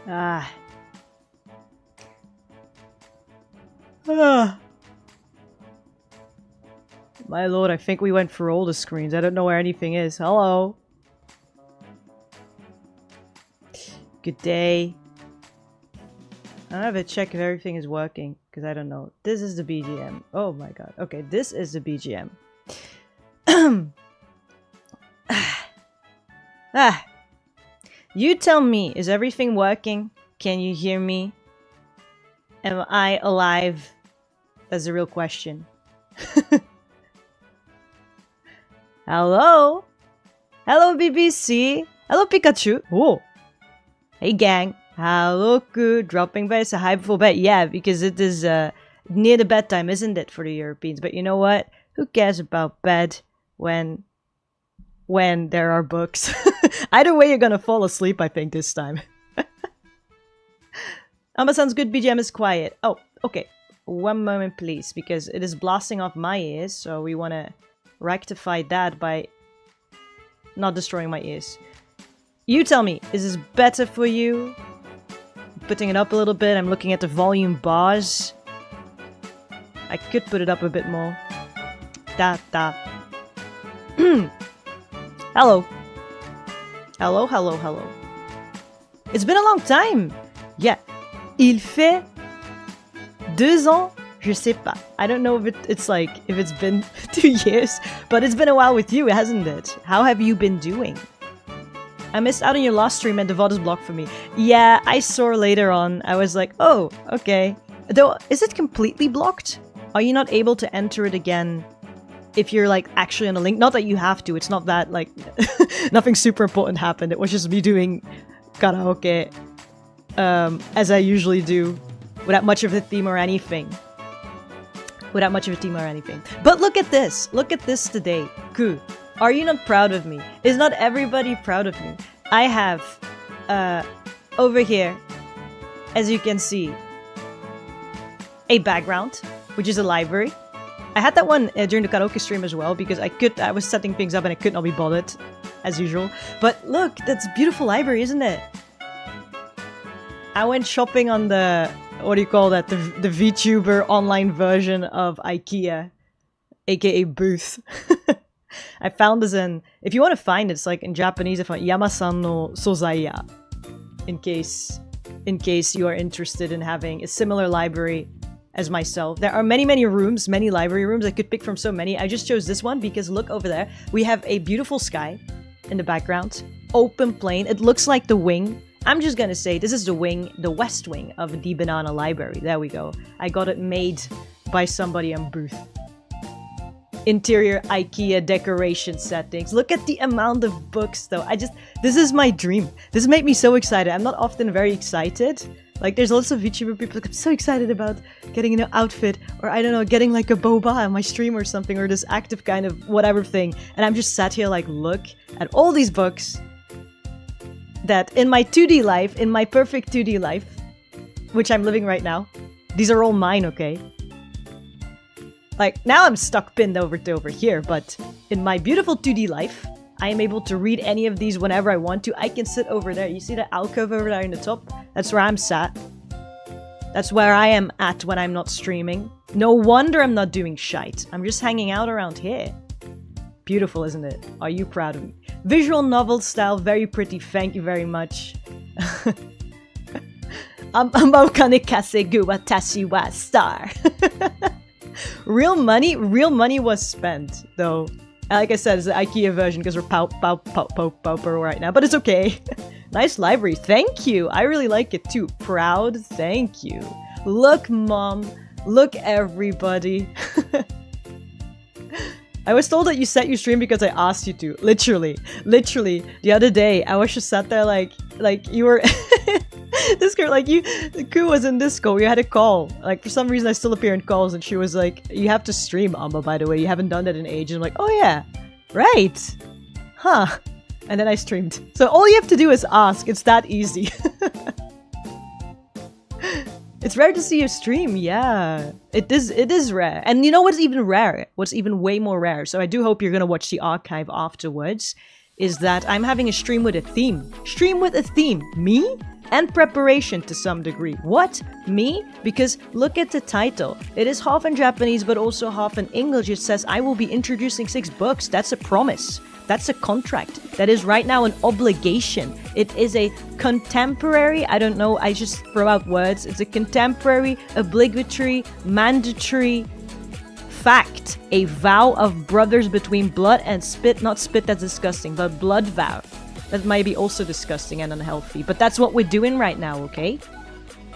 Ah. Ah. My lord, I think we went through all the screens. I don't know where anything is. Hello. Good day. I have to check if everything is working, because I don't know. This is the BGM. Oh my god. Okay, this is the BGM. You tell me, is everything working? Can you hear me? Am I alive? That's the real question. Hello? Hello, BBC? Hello, Pikachu? Oh! Hey, gang. Hello, Ku. Dropping by. It's a hype for bed. Yeah, because it is near the bedtime, isn't it, for the Europeans? But you know what? Who cares about bed when there are books? Either way, you're gonna fall asleep, I think, this time. Anba-san's good BGM is quiet. Oh, okay. One moment, please, because it is blasting off my ears, so we want to rectify that by not destroying my ears. You tell me, is this better for you? Putting it up a little bit. I'm looking at the volume bars. I could put it up a bit more. Da da. Hello. Hello, hello, hello. It's been a long time. Yeah. Il fait 2 ans. Je sais pas. I don't know if it's like, if it's been 2 years, but it's been a while with you, hasn't it? How have you been doing? I missed out on your last stream and the VOD is blocked for me. Yeah, I saw later on. I was like, oh, okay. Though, is it completely blocked? Are you not able to enter it again if you're like actually on a link? Not that you have to. It's not that like nothing super important happened. It was just me doing karaoke as I usually do without much of a theme or anything. Without much of a theme or anything. But look at this. Look at this today. Ku. Are you not proud of me? Is not everybody proud of me? I have, over here, as you can see, a background, which is a library. I had that one during the karaoke stream as well, because I was setting things up and I could not be bothered, as usual. But look, that's a beautiful library, isn't it? I went shopping on the, what do you call that? The VTuber online version of IKEA, aka Booth. I found this in, if you want to find it, it's like in Japanese, I found Yama-san no Sozaiya. In case you are interested in having a similar library as myself. There are many rooms, many library rooms. I could pick from so many. I just chose this one because look over there. We have a beautiful sky in the background. Open plain. It looks like the wing. I'm just gonna say this is the wing, the west wing of the Banana Library. There we go. I got it made by somebody on Booth. Interior IKEA decoration settings. Look at the amount of books though. This is my dream. This made me so excited. I'm not often very excited. Like there's lots of VTuber people like, I'm so excited about getting an outfit or I don't know, getting like a boba on my stream or something or this active kind of whatever thing. And I'm just sat here like, look at all these books that in my 2D life, in my perfect 2D life, which I'm living right now, these are all mine, okay? Like, now I'm stuck pinned over to over here, but in my beautiful 2D life, I am able to read any of these whenever I want to. I can sit over there. You see that alcove over there in the top? That's where I'm sat. That's where I am at when I'm not streaming. No wonder I'm not doing shite. I'm just hanging out around here. Beautiful, isn't it? Are you proud of me? Visual novel style, very pretty. Thank you very much. Amba okane kasegu watashi wa star. Real money was spent, though. Like I said, it's the IKEA version because we're pauper right now, but it's okay. Nice library, thank you. I really like it too. Proud, thank you. Look, mom. Look, everybody. I was told that you set your stream because I asked you to. Literally, the other day, I was just sat there like you were... This girl, like Ku was in Disco, we had a call. Like, for some reason I still appear in calls and she was like, you have to stream, Amba, by the way. You haven't done that in ages. I'm like, oh yeah, right. Huh. And then I streamed. So all you have to do is ask. It's that easy. It's rare to see you stream, yeah. It is rare. And you know what's even rare? What's even way more rare? So I do hope you're gonna watch the archive afterwards. Is that I'm having a stream with a theme. Stream with a theme. Me? and preparation to some degree. What? Me? Because look at the title. It is half in Japanese but also half in English. It says I will be introducing 6 books. That's a promise. That's a contract. That is right now an obligation. It is a contemporary, I don't know, I just throw out words. It's a contemporary, obligatory, mandatory fact. A vow of brothers between blood and spit. Not spit, that's disgusting, but blood vow. That might be also disgusting and unhealthy. But that's what we're doing right now, okay?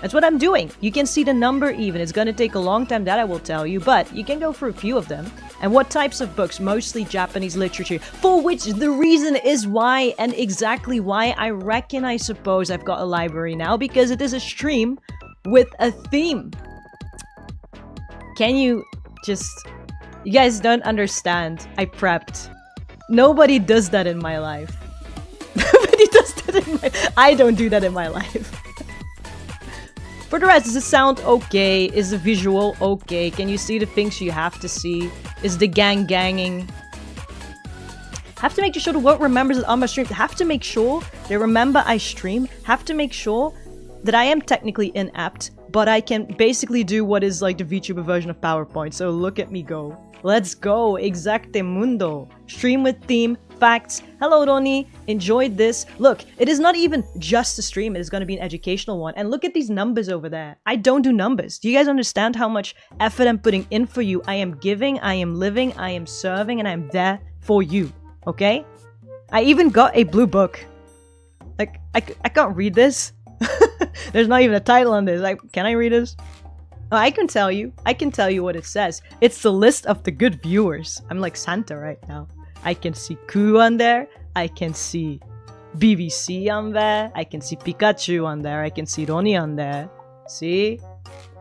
That's what I'm doing. You can see the number even. It's gonna take a long time, that I will tell you. But you can go through a few of them. And what types of books? Mostly Japanese literature. For which the reason is why and exactly why I reckon, I suppose, I've got a library now. Because it is a stream with a theme. Can you just... You guys don't understand. I prepped. Nobody does that in my life. Nobody does that in my... I don't do that in my life. For the rest, is the sound okay? Is the visual okay? Can you see the things you have to see? Is the ganging? Have to make sure the world remembers that Anba streams. Have to make sure they remember I stream. Have to make sure that I am technically inept, but I can basically do what is like the VTuber version of PowerPoint. So look at me go. Let's go. Exacte mundo. Stream with theme. Facts. Hello, Ronnie. Enjoyed this. Look, it is not even just a stream. It is going to be an educational one. And look at these numbers over there. I don't do numbers. Do you guys understand how much effort I'm putting in for you? I am giving, I am living, I am serving, and I'm there for you. Okay? I even got a blue book. Like, I can't read this. There's not even a title on this. Like, can I read this? Oh, I can tell you. I can tell you what it says. It's the list of the good viewers. I'm like Santa right now. I can see Ku on there. I can see BBC on there. I can see Pikachu on there. I can see Ronnie on there. See?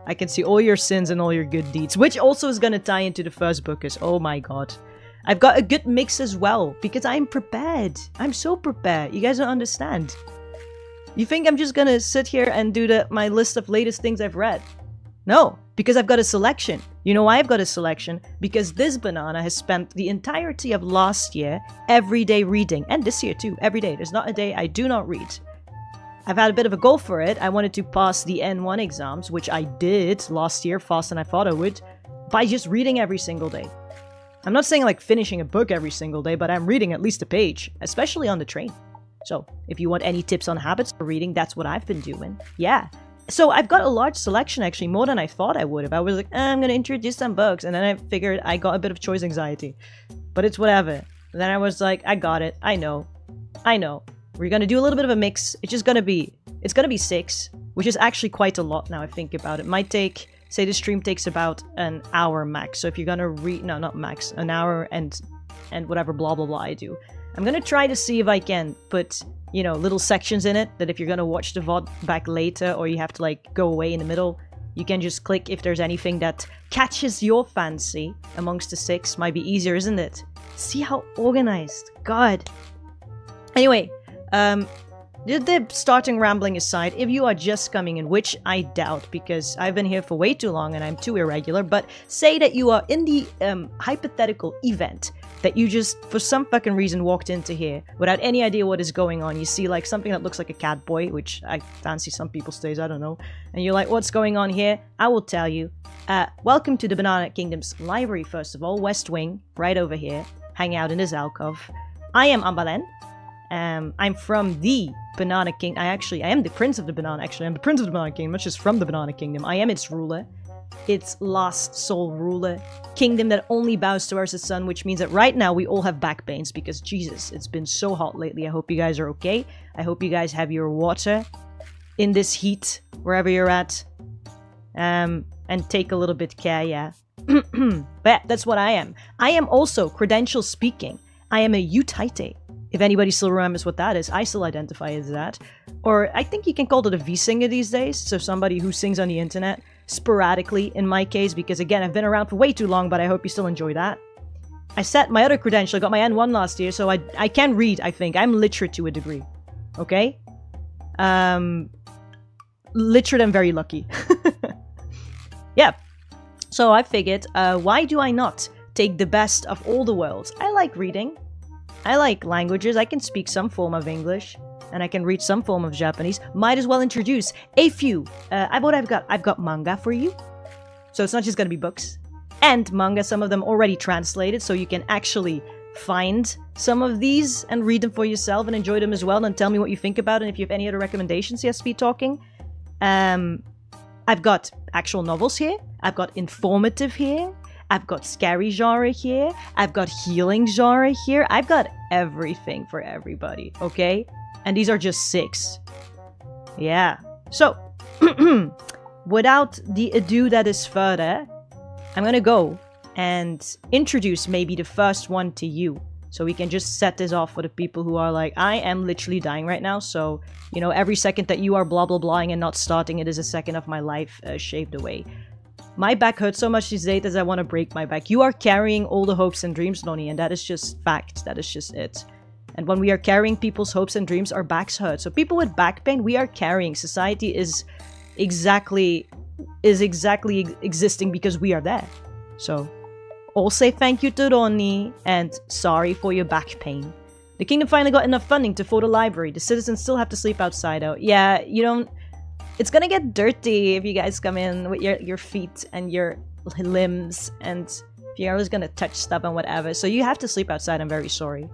I can see all your sins and all your good deeds. Which also is going to tie into the first book. Oh my god. I've got a good mix as well. Because I'm prepared. I'm so prepared. You guys don't understand. You think I'm just going to sit here and do my list of latest things I've read? No, because I've got a selection. You know why I've got a selection? Because this banana has spent the entirety of last year every day reading. And this year too, every day. There's not a day I do not read. I've had a bit of a goal for it. I wanted to pass the N1 exams, which I did last year faster than I thought I would, by just reading every single day. I'm not saying like finishing a book every single day, but I'm reading at least a page, especially on the train. So if you want any tips on habits for reading, that's what I've been doing. Yeah. So I've got a large selection, actually, more than I thought I would have. I was like, I'm going to introduce some books. And then I figured I got a bit of choice anxiety. But it's whatever. And then I was like, I got it. I know. We're going to do a little bit of a mix. It's just going to be... It's going to be 6, which is actually quite a lot now I think about it. Might take... Say the stream takes about an hour max. So if you're going to read... No, not max. An hour and whatever blah blah blah I do. I'm going to try to see if I can put... You know, little sections in it that if you're gonna watch the VOD back later or you have to like go away in the middle, you can just click if there's anything that catches your fancy amongst the 6. Might be easier, isn't it? See how organized. God. Anyway, the starting rambling aside, if you are just coming in, which I doubt because I've been here for way too long and I'm too irregular, but say that you are in the hypothetical event that you just, for some fucking reason, walked into here without any idea what is going on. You see, like, something that looks like a cat boy, which I fancy some people's days, I don't know. And you're like, what's going on here? I will tell you. Welcome to the Banana Kingdom's library, first of all. West Wing, right over here. Hang out in this alcove. I am AnbaLen. I'm from the Banana Kingdom. I am the Prince of the Banana. Actually, I'm the Prince of the Banana Kingdom, not just from the Banana Kingdom. I am its ruler. Its last sole ruler. Kingdom that only bows towards the sun, which means that right now we all have back pains because, Jesus, it's been so hot lately. I hope you guys are okay. I hope you guys have your water in this heat, wherever you're at. And take a little bit care, yeah. But yeah, that's what I am. I am also, credential speaking, I am a Youtaite. If anybody still remembers what that is, I still identify as that. Or I think you can call it a V-singer these days. So somebody who sings on the internet. Sporadically, in my case, because again, I've been around for way too long, but I hope you still enjoy that. I set my other credential, I got my N1 last year, so I can read, I think. I'm literate to a degree. Okay? Literate and very lucky. Yeah. So I figured, why do I not take the best of all the worlds? I like reading. I like languages. I can speak some form of English. and I can read some form of Japanese, might as well introduce a few. I've got manga for you. So it's not just gonna be books. And manga, some of them already translated, so you can actually find some of these and read them for yourself and enjoy them as well, and tell me what you think about it. And if you have any other recommendations, yes, speed talking. I've got actual novels here. I've got informative here. I've got scary genre here. I've got healing genre here. I've got everything for everybody, okay? And these are just 6. Yeah. So, without the ado that is further, I'm gonna go and introduce maybe the first one to you. So we can just set this off for the people who are like, I am literally dying right now. So, you know, every second that you are blah blah blahing and not starting it is a second of my life shaved away. My back hurts so much these days that I want to break my back. You are carrying all the hopes and dreams, Noni, and that is just fact. That is just it. And when we are carrying people's hopes and dreams, our backs hurt. So people with back pain, we are carrying. Society is exactly existing because we are there. So, all say thank you to Ronnie and sorry for your back pain. The kingdom finally got enough funding to afford a library. The citizens still have to sleep outside out. Yeah, you don't... It's gonna get dirty if you guys come in with your feet and your limbs, and if you're always gonna touch stuff and whatever. So you have to sleep outside, I'm very sorry.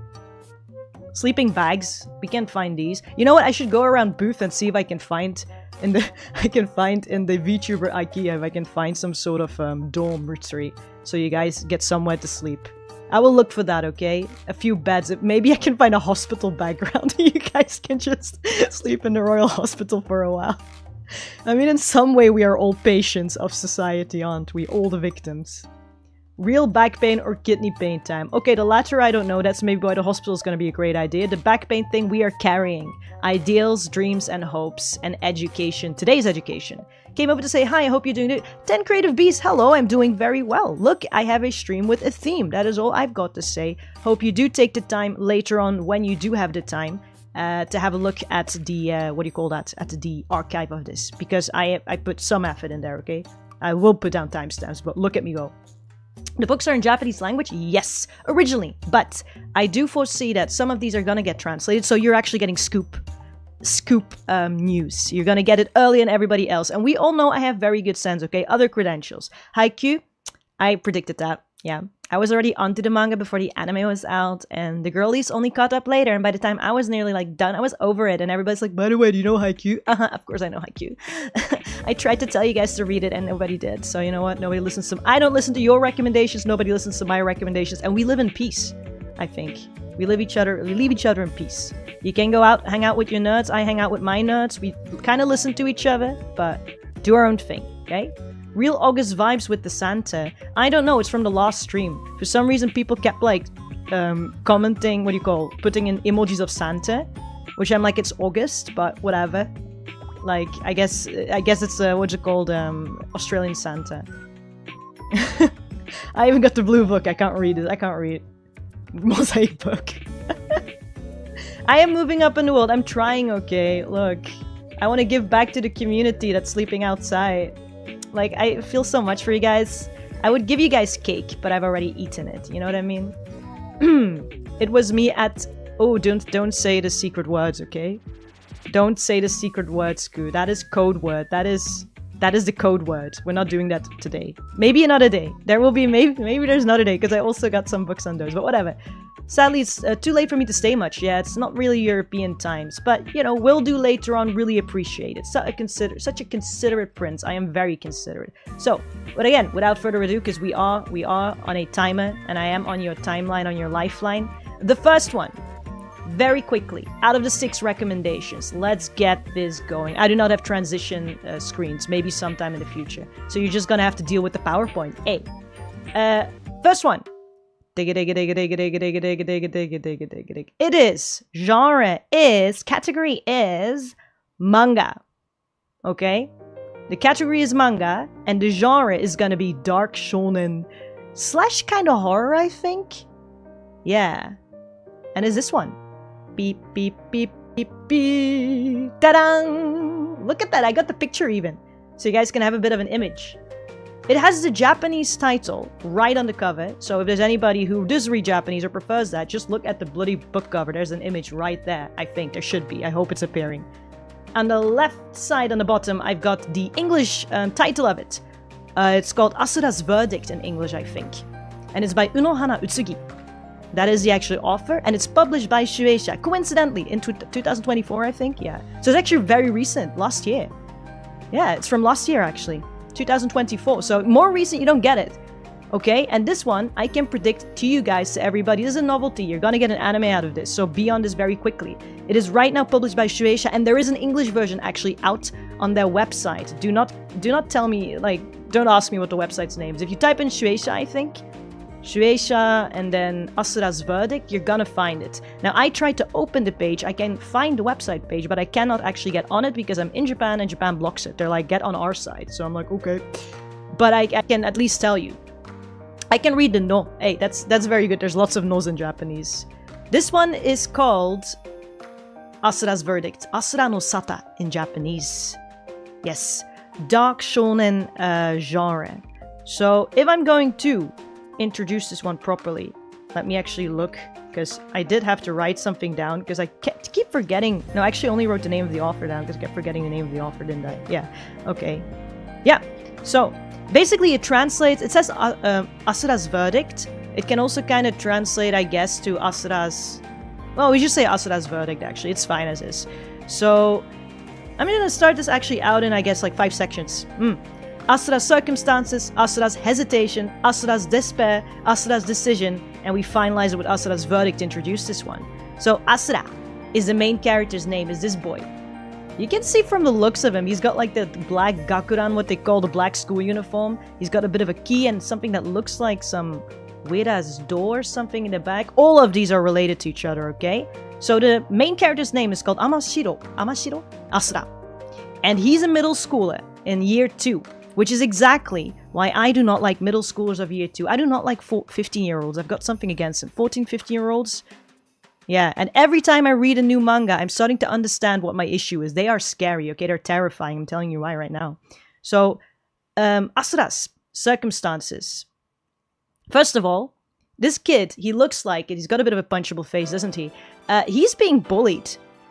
Sleeping bags, we can find these. You know what, I should go around booth and see if I can find in the VTuber IKEA if I can find some sort of dormitory so you guys get somewhere to sleep. I will look for that, okay? A few beds. Maybe I can find a hospital background. You guys can just sleep in the Royal Hospital for a while. I mean, in some way we are all patients of society, aren't we? All the victims. Real back pain or kidney pain time. Okay, the latter I don't know. That's maybe why the hospital is going to be a great idea. The back pain thing we are carrying. Ideals, dreams, and hopes. And education. Today's education. Came over to say hi, I hope you're doing it. 10 Creative Bees, hello, I'm doing very well. Look, I have a stream with a theme. That is all I've got to say. Hope you do take the time later on, when you do have the time, to have a look at the, what do you call that? At the archive of this. Because I put some effort in there, okay? I will put down timestamps, but look at me go. The books are in Japanese language? Yes, originally. But I do foresee that some of these are gonna get translated, so you're actually getting scoop news. You're gonna get it earlier than everybody else. And we all know I have very good sense, okay? Other credentials. Haikyuu, I predicted that. Yeah. I was already onto the manga before the anime was out, and the girlies only caught up later, and by the time I was nearly like done, I was over it, and everybody's like, by the way, do you know Haikyuu? Of course I know Haikyuu. I tried to tell you guys to read it, and nobody did. So you know what? Nobody listens to... I don't listen to your recommendations, nobody listens to my recommendations, and we live in peace, I think. We leave each other in peace. You can go out, hang out with your nerds, I hang out with my nerds, we kind of listen to each other, but do our own thing, okay? Real August vibes with the Santa. I don't know, it's from the last stream. For some reason people kept like commenting, what do you call, putting in emojis of Santa, which I'm like, it's August, but whatever. Like, I guess it's what's it called, Australian Santa. I even got the blue book, I can't read it. Mosaic book. I am moving up in the world, I'm trying, okay? Look, I want to give back to the community that's sleeping outside. Like, I feel so much for you guys. I would give you guys cake, but I've already eaten it. You know what I mean? It was me at... Oh, don't say the secret words, okay? Don't say the secret words, Scoo. That is code word. That is the code word. We're not doing that today. Maybe another day. There will be... Maybe there's another day, because I also got some books on those. But whatever. Sadly, it's too late for me to stay much. Yeah, it's not really European times. But, you know, will do later on. Really appreciate it. Such a considerate prince. I am very considerate. So, but again, without further ado, because we are on a timer. And I am on your timeline, on your lifeline. The first one. Very quickly. Out of the 6 recommendations. Let's get this going. I do not have transition screens. Maybe sometime in the future. So you're just gonna have to deal with the PowerPoint. Hey. First one. It is. Genre is. Category is manga. Okay? The category is manga, and the genre is gonna be dark shonen / kind of horror, I think. Yeah. And is this one? Beep, beep, beep, beep, beep. Ta-da! Look at that, I got the picture even. So you guys can have a bit of an image. it has the Japanese title right on the cover. So if there's anybody who does read Japanese or prefers that, just look at the bloody book cover. There's an image right there. I think there should be. I hope it's appearing. On the left side on the bottom, I've got the English title of it. It's called Asura's Verdict in English, I think. And it's by Unohana Utsugi. That is the actual author, and it's published by Shueisha, coincidentally, in 2024, I think, yeah. So it's actually very recent, last year. Yeah, it's from last year, actually. 2024, so more recent, you don't get it. Okay, and this one, I can predict to you guys, to everybody, this is a novelty. You're gonna get an anime out of this, so be on this very quickly. It is right now published by Shueisha, and there is an English version actually out on their website. Do not tell me, like, don't ask me what the website's name is. If you type in Shueisha, I think, Shueisha and then Asura's Verdict, you're gonna find it. Now, I tried to open the page. I can find the website page, but I cannot actually get on it because I'm in Japan and Japan blocks it. They're like, get on our side. So I'm like, okay. But I can at least tell you. I can read the no. Hey, that's very good. There's lots of no's in Japanese. This one is called Asura's Verdict. Asura no Sata in Japanese. Yes. Dark shonen genre. So if I'm going to introduce this one properly, let me actually look, because I did have to write something down because I keep forgetting. No, I actually only wrote the name of the author down because I kept forgetting the name of the author, didn't I? Yeah. Okay. Yeah. So basically it translates, it says Asura's Verdict. It can also kind of translate, I guess, to Asura's, well, we just say Asura's Verdict actually. It's fine as is. So I'm gonna start this actually out in, I guess, like 5 sections. Asura's circumstances, Asura's hesitation, Asura's despair, Asura's decision, and we finalize it with Asura's verdict to introduce this one. So Asura is the main character's name, is this boy. You can see from the looks of him, he's got like the black gakuran, what they call the black school uniform. He's got a bit of a key and something that looks like some weird-ass door, something in the back. All of these are related to each other, okay? So the main character's name is called Amashiro Asura. And he's a middle schooler in year 2. Which is exactly why I do not like middle schoolers of year 2. I do not like 15-year-olds. I've got something against them. 14, 15-year-olds. Yeah, and every time I read a new manga, I'm starting to understand what my issue is. They are scary, okay? They're terrifying. I'm telling you why right now. So, Asura's circumstances. First of all, this kid, he looks like it. He's got a bit of a punchable face, doesn't he? He's being bullied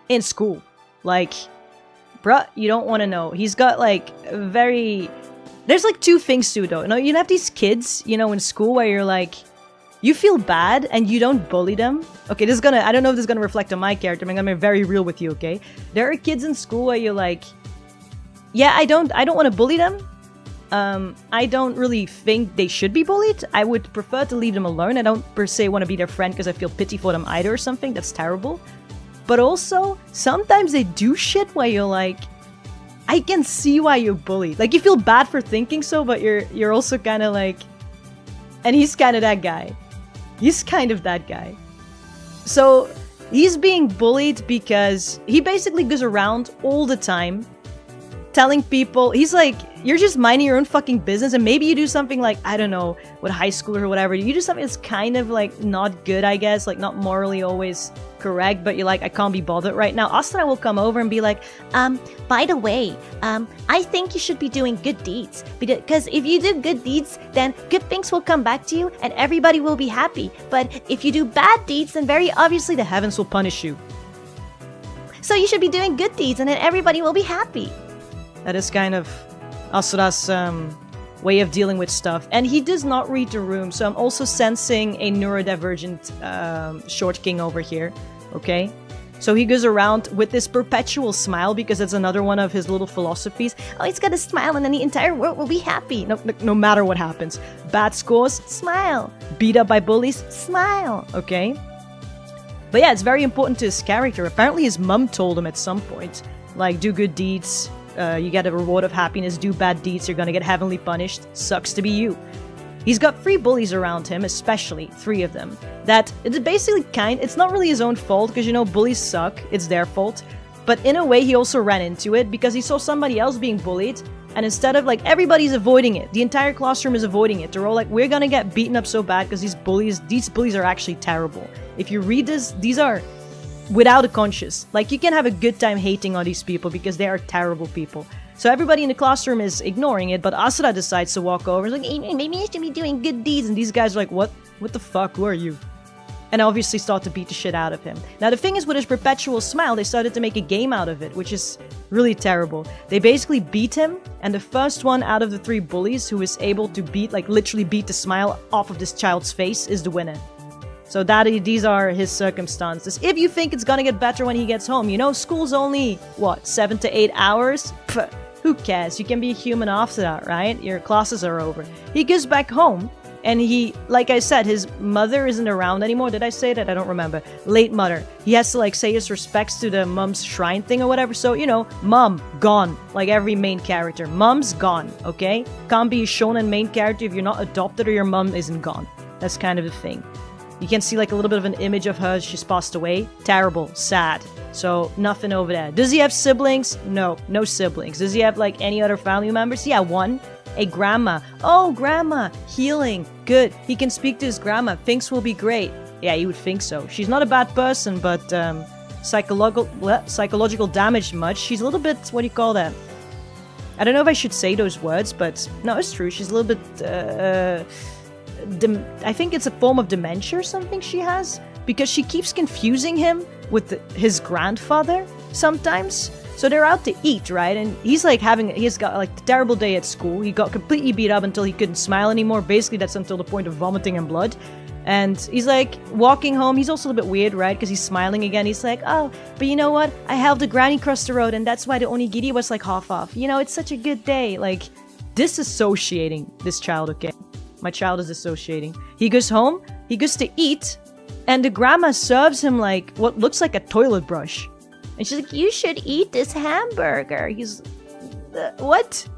in school. Like, bruh, you don't want to know. He's got like very... There's like 2 things to it though. You know, you have these kids, you know, in school where you're like, you feel bad and you don't bully them. Okay, this is gonna, I don't know if this is gonna reflect on my character. I'm gonna be very real with you, okay? There are kids in school where you're like, yeah, I don't want to bully them. I don't really think they should be bullied. I would prefer to leave them alone. I don't per se want to be their friend because I feel pity for them either or something. That's terrible. But also, sometimes they do shit where you're like, I can see why you're bullied. Like, you feel bad for thinking so, but you're also kind of like... And he's kind of that guy. He's kind of that guy. So, he's being bullied because he basically goes around all the time telling people... He's like, you're just minding your own fucking business, and maybe you do something like, I don't know, with high schoolers or whatever. You do something that's kind of like not good, I guess. Like, not morally always... correct, but you're like, I can't be bothered right now. Asura will come over and be like, by the way, I think you should be doing good deeds, because if you do good deeds, then good things will come back to you and everybody will be happy. But if you do bad deeds, then very obviously the heavens will punish you. So you should be doing good deeds and then everybody will be happy. That is kind of Asura's way of dealing with stuff. And he does not read the room, so I'm also sensing a neurodivergent short king over here. Okay, so he goes around with this perpetual smile because it's another one of his little philosophies. Oh, he's got a smile and then the entire world will be happy. No matter what happens. Bad scores, smile. Beat up by bullies, smile. Okay? But yeah, it's very important to his character. Apparently his mum told him at some point, like, do good deeds, you get a reward of happiness. Do bad deeds, you're gonna get heavenly punished. Sucks to be you. He's got 3 bullies around him, especially 3 of them. That it's basically it's not really his own fault, because, you know, bullies suck. It's their fault. But in a way, he also ran into it because he saw somebody else being bullied. And instead of, like, everybody's avoiding it. The entire classroom is avoiding it. They're all like, we're gonna get beaten up so bad because these bullies are actually terrible. If you read this, these are without a conscience. Like, you can have a good time hating on these people because they are terrible people. So everybody in the classroom is ignoring it, but Asura decides to walk over. He's like, hey, maybe I should be doing good deeds. And these guys are like, what the fuck, who are you? And obviously start to beat the shit out of him. Now the thing is, with his perpetual smile, they started to make a game out of it, which is really terrible. They basically beat him, and the first one out of the 3 bullies who is able to beat, like literally beat the smile off of this child's face is the winner. So these are his circumstances. If you think it's gonna get better when he gets home, you know, school's only, what, 7 to 8 hours? Pfft, who cares? You can be a human after that, right? Your classes are over. He goes back home. And he, like I said, his mother isn't around anymore. Did I say that? I don't remember. Late mother. He has to like say his respects to the mom's shrine thing or whatever. So, you know, mom, gone. Like every main character. Mom's gone, okay? Can't be a shonen main character if you're not adopted or your mom isn't gone. That's kind of the thing. You can see like a little bit of an image of her. She's passed away. Terrible. Sad. So, nothing over there. Does he have siblings? No. No siblings. Does he have like any other family members? Yeah, one. A grandma. Oh, grandma. Healing. Good. He can speak to his grandma. Things will be great. Yeah, you would think so. She's not a bad person, but psychological damage much. She's a little bit, what do you call that? I don't know if I should say those words, but no, it's true. She's a little bit, I think it's a form of dementia or something she has, because she keeps confusing him with his grandfather sometimes. So they're out to eat, right? And he's got like a terrible day at school. He got completely beat up until he couldn't smile anymore. Basically, that's until the point of vomiting and blood. And he's like walking home. He's also a little bit weird, right? Because he's smiling again. He's like, oh, but you know what? I helped a granny cross the road, and that's why the onigiri was like half off. You know, it's such a good day. Like, disassociating this child, okay? My child is dissociating. He goes home. He goes to eat. And the grandma serves him like what looks like a toilet brush. And she's like, you should eat this hamburger. He's, what?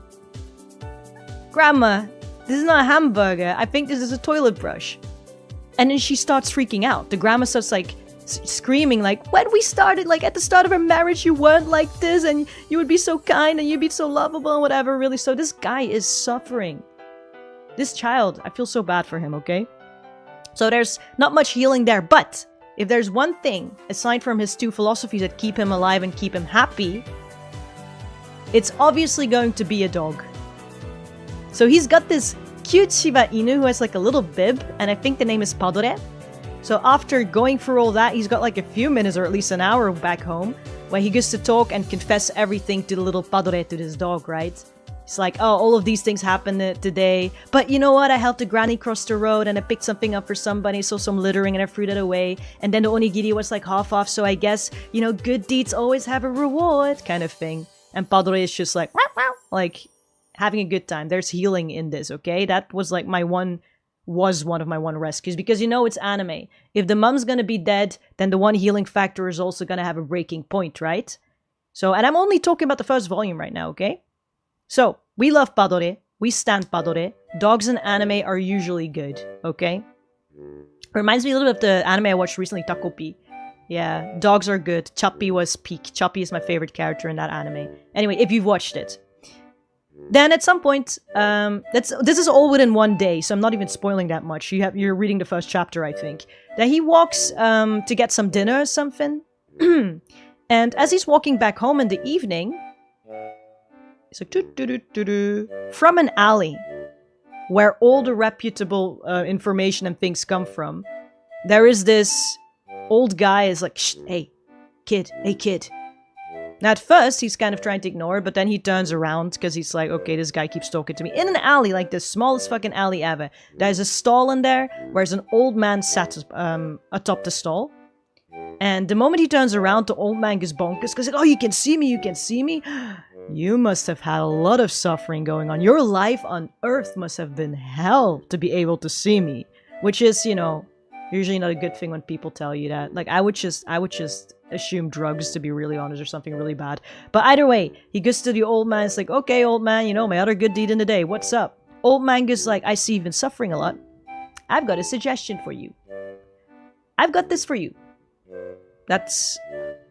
Grandma, this is not a hamburger. I think this is a toilet brush. And then she starts freaking out. The grandma starts like screaming like, when we started, like at the start of our marriage, you weren't like this. And you would be so kind and you'd be so lovable and whatever, really. So this guy is suffering. This child, I feel so bad for him, okay? So there's not much healing there, but if there's one thing, aside from his 2 philosophies that keep him alive and keep him happy, it's obviously going to be a dog. So he's got this cute Shiba Inu who has like a little bib, and I think the name is Padore. So after going through all that, he's got like a few minutes or at least an hour back home where he gets to talk and confess everything to the little Padore, to this dog, right? He's like, oh, all of these things happened today. But you know what? I helped a granny cross the road and I picked something up for somebody. Saw some littering and I threw that away. And then the onigiri was like half off. So I guess, you know, good deeds always have a reward kind of thing. And Padre is just like, wow, wow, like having a good time. There's healing in this, okay? That was like one of my rescues. Because you know it's anime. If the mom's gonna be dead, then the one healing factor is also gonna have a breaking point, right? So, and I'm only talking about the first volume right now, okay? So, we love Padore. We stand Padore. Dogs in anime are usually good, okay? Reminds me a little bit of the anime I watched recently, Takopi. Yeah, dogs are good. Chappi was peak. Chappi is my favorite character in that anime. Anyway, if you've watched it. Then at some point, this is all within one day, so I'm not even spoiling that much. You're reading the first chapter, I think. Then he walks to get some dinner or something. And as he's walking back home in the evening, it's like, from an alley where all the reputable information and things come from, there is this old guy is like, shh, hey, kid. Now at first, he's kind of trying to ignore it, but then he turns around because he's like, okay, this guy keeps talking to me. In an alley, like the smallest fucking alley ever, there's a stall in there where there's an old man sat atop the stall. And the moment he turns around, the old man goes bonkers because like, oh, you can see me. You must have had a lot of suffering going on. Your life on Earth must have been hell to be able to see me. Which is, you know, usually not a good thing when people tell you that. Like, I would just assume drugs, to be really honest, or something really bad. But either way, he goes to the old man. It's like, okay, old man, you know, my other good deed in the day. What's up? Old man goes like, I see you've been suffering a lot. I've got a suggestion for you. I've got this for you. That's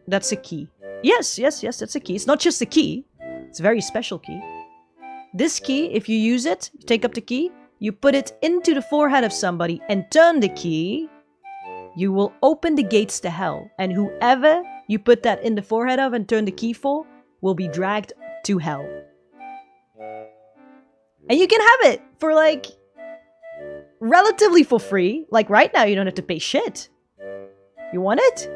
a key. Yes, that's a key. It's not just a key. It's a very special key. This key, if you use it, you take up the key, you put it into the forehead of somebody and turn the key, you will open the gates to hell. And whoever you put that in the forehead of and turn the key for will be dragged to hell. And you can have it for like relatively for free. Like right now, you don't have to pay shit. You want it?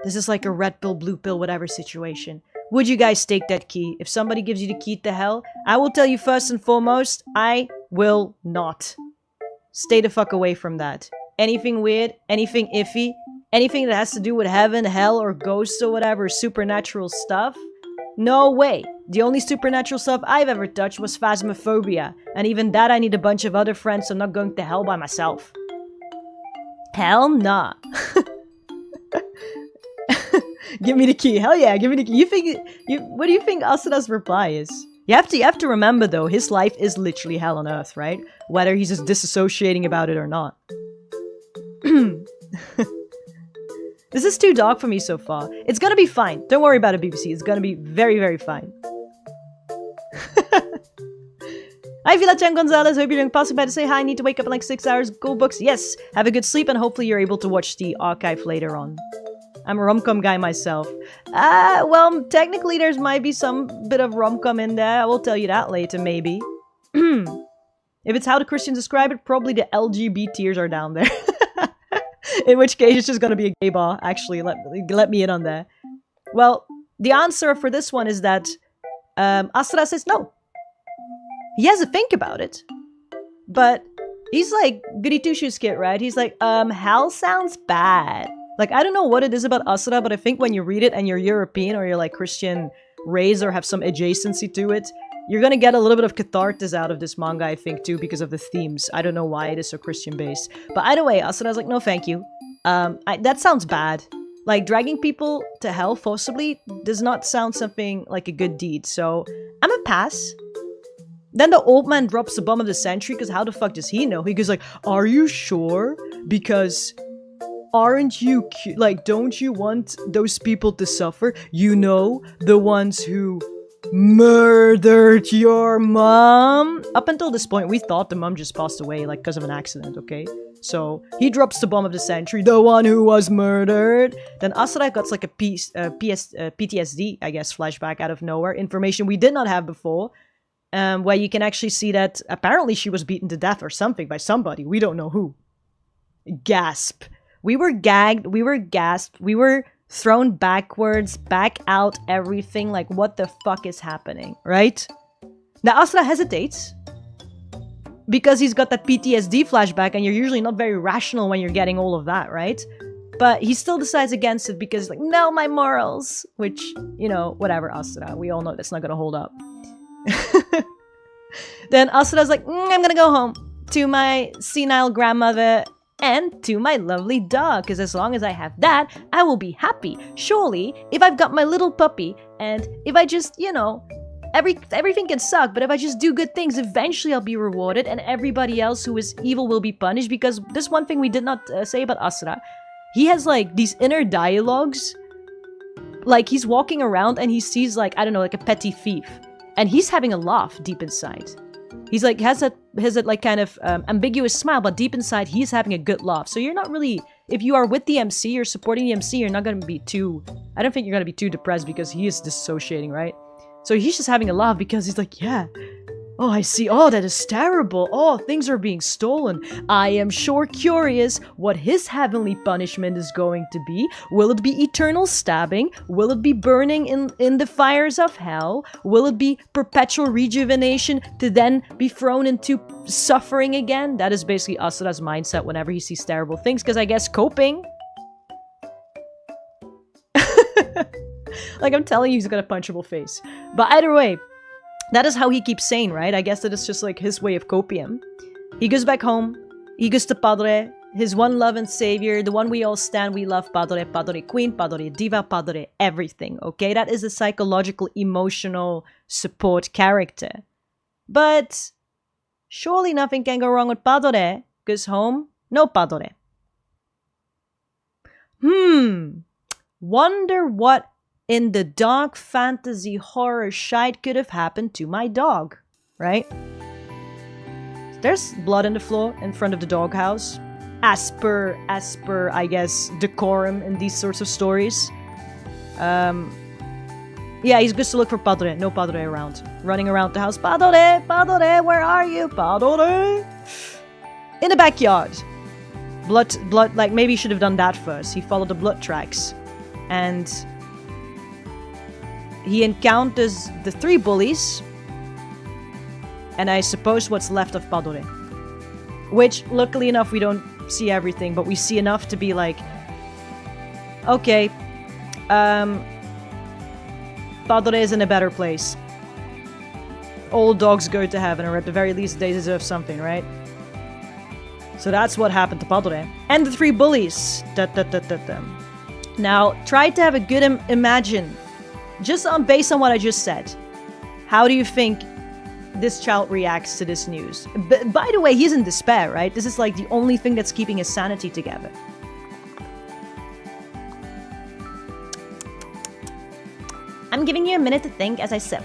This is like a red pill, blue pill, whatever situation. Would you guys take that key? If somebody gives you the key to hell, I will tell you first and foremost, I will not. Stay the fuck away from that. Anything weird, anything iffy, anything that has to do with heaven, hell, or ghosts or whatever, supernatural stuff, no way. The only supernatural stuff I've ever touched was phasmophobia. And even that I need a bunch of other friends, so I'm not going to hell by myself. Hell nah. Give me the key. Hell yeah, give me the key. What do you think Asura's reply is? You have to remember though, his life is literally hell on earth, right? Whether he's just disassociating about it or not. This is too dark for me so far. It's gonna be fine. Don't worry about it, BBC. It's gonna be very, very fine. Hi, Vila-chan Gonzalez. Hope you're doing possible. About to say hi. I need to wake up in like 6 hours. Go books. Yes. Have a good sleep and hopefully you're able to watch the archive later on. I'm a rom-com guy myself. Well, technically there might be some bit of rom-com in there. I will tell you that later, maybe. If it's how the Christians describe it, probably the LGBTers are down there. In which case, it's just gonna be a gay bar. Actually, let me in on that. Well, the answer for this one is that Asura says no. He has to think about it. But he's like Goody Two-Shoes kid, right? He's like, hell sounds bad. Like, I don't know what it is about Asura, but I think when you read it and you're European or you're like Christian raised or have some adjacency to it, you're gonna get a little bit of catharsis out of this manga, I think, too, because of the themes. I don't know why it is so Christian-based. But either way, Asura's like, no thank you. That sounds bad. Like, dragging people to hell forcibly does not sound something like a good deed, so I'm a pass. Then the old man drops the bomb of the century, because how the fuck does he know? He goes like, are you sure? Because... aren't you like, don't you want those people to suffer? You know, the ones who murdered your mom? Up until this point, we thought the mom just passed away, like, because of an accident, okay? So, he drops the bomb of the century, the one who was murdered. Then Asura got like a PTSD, I guess, flashback out of nowhere. Information we did not have before. Where you can actually see that apparently she was beaten to death or something by somebody. We don't know who. Gasp. We were gagged, we were gasped, we were thrown backwards, back out, everything. Like, what the fuck is happening, right? Now, Asura hesitates. Because he's got that PTSD flashback, and you're usually not very rational when you're getting all of that, right? But he still decides against it because, like, no, my morals. Which, you know, whatever, Asura. We all know that's not gonna hold up. Then Asura's like, I'm gonna go home to my senile grandmother and to my lovely dog, because as long as I have that, I will be happy. Surely, if I've got my little puppy, and if I just, you know, everything can suck, but if I just do good things, eventually I'll be rewarded, and everybody else who is evil will be punished, because there's one thing we did not say about Asura. He has, like, these inner dialogues. Like, he's walking around and he sees, like, I don't know, like a petty thief. And he's having a laugh deep inside. He's like, has that like kind of ambiguous smile, but deep inside he's having a good laugh. So you're not really, if you are with the MC, you're supporting the MC, you're not going to be too, I don't think you're going to be too depressed because he is dissociating, right? So he's just having a laugh because he's like, yeah, oh, I see, oh, that is terrible, oh, things are being stolen. I am sure curious what his heavenly punishment is going to be. Will it be eternal stabbing? Will it be burning in the fires of hell? Will it be perpetual rejuvenation to then be thrown into suffering again? That is basically Asura's mindset whenever he sees terrible things, because I guess coping. Like, I'm telling you, he's got a punchable face. But either way, that is how he keeps sane, right? I guess that is just like his way of copium. He goes back home. He goes to Padre, his one love and savior, the one we all stand, we love, Padre, Padre Queen, Padre Diva, Padre everything, okay? That is a psychological, emotional support character. But surely nothing can go wrong with Padre. Goes home, no Padre. Wonder what in the dark fantasy horror shite could have happened to my dog, right? There's blood on the floor in front of the doghouse. As per, I guess, decorum in these sorts of stories. Yeah, he's good to look for Padre. No Padre around. Running around the house. Padre, Padre, where are you? Padre. In the backyard. Blood, like maybe he should have done that first. He followed the blood tracks. And he encounters the 3 bullies. And I suppose what's left of Padre. Which, luckily enough, we don't see everything, but we see enough to be like, okay, Padre is in a better place. All dogs go to heaven, or at the very least they deserve something, right? So that's what happened to Padre. And the 3 bullies. Now, try to have a good imagine. Just based on what I just said. How do you think this child reacts to this news? By the way, he's in despair, right? This is like the only thing that's keeping his sanity together. I'm giving you a minute to think as I sip.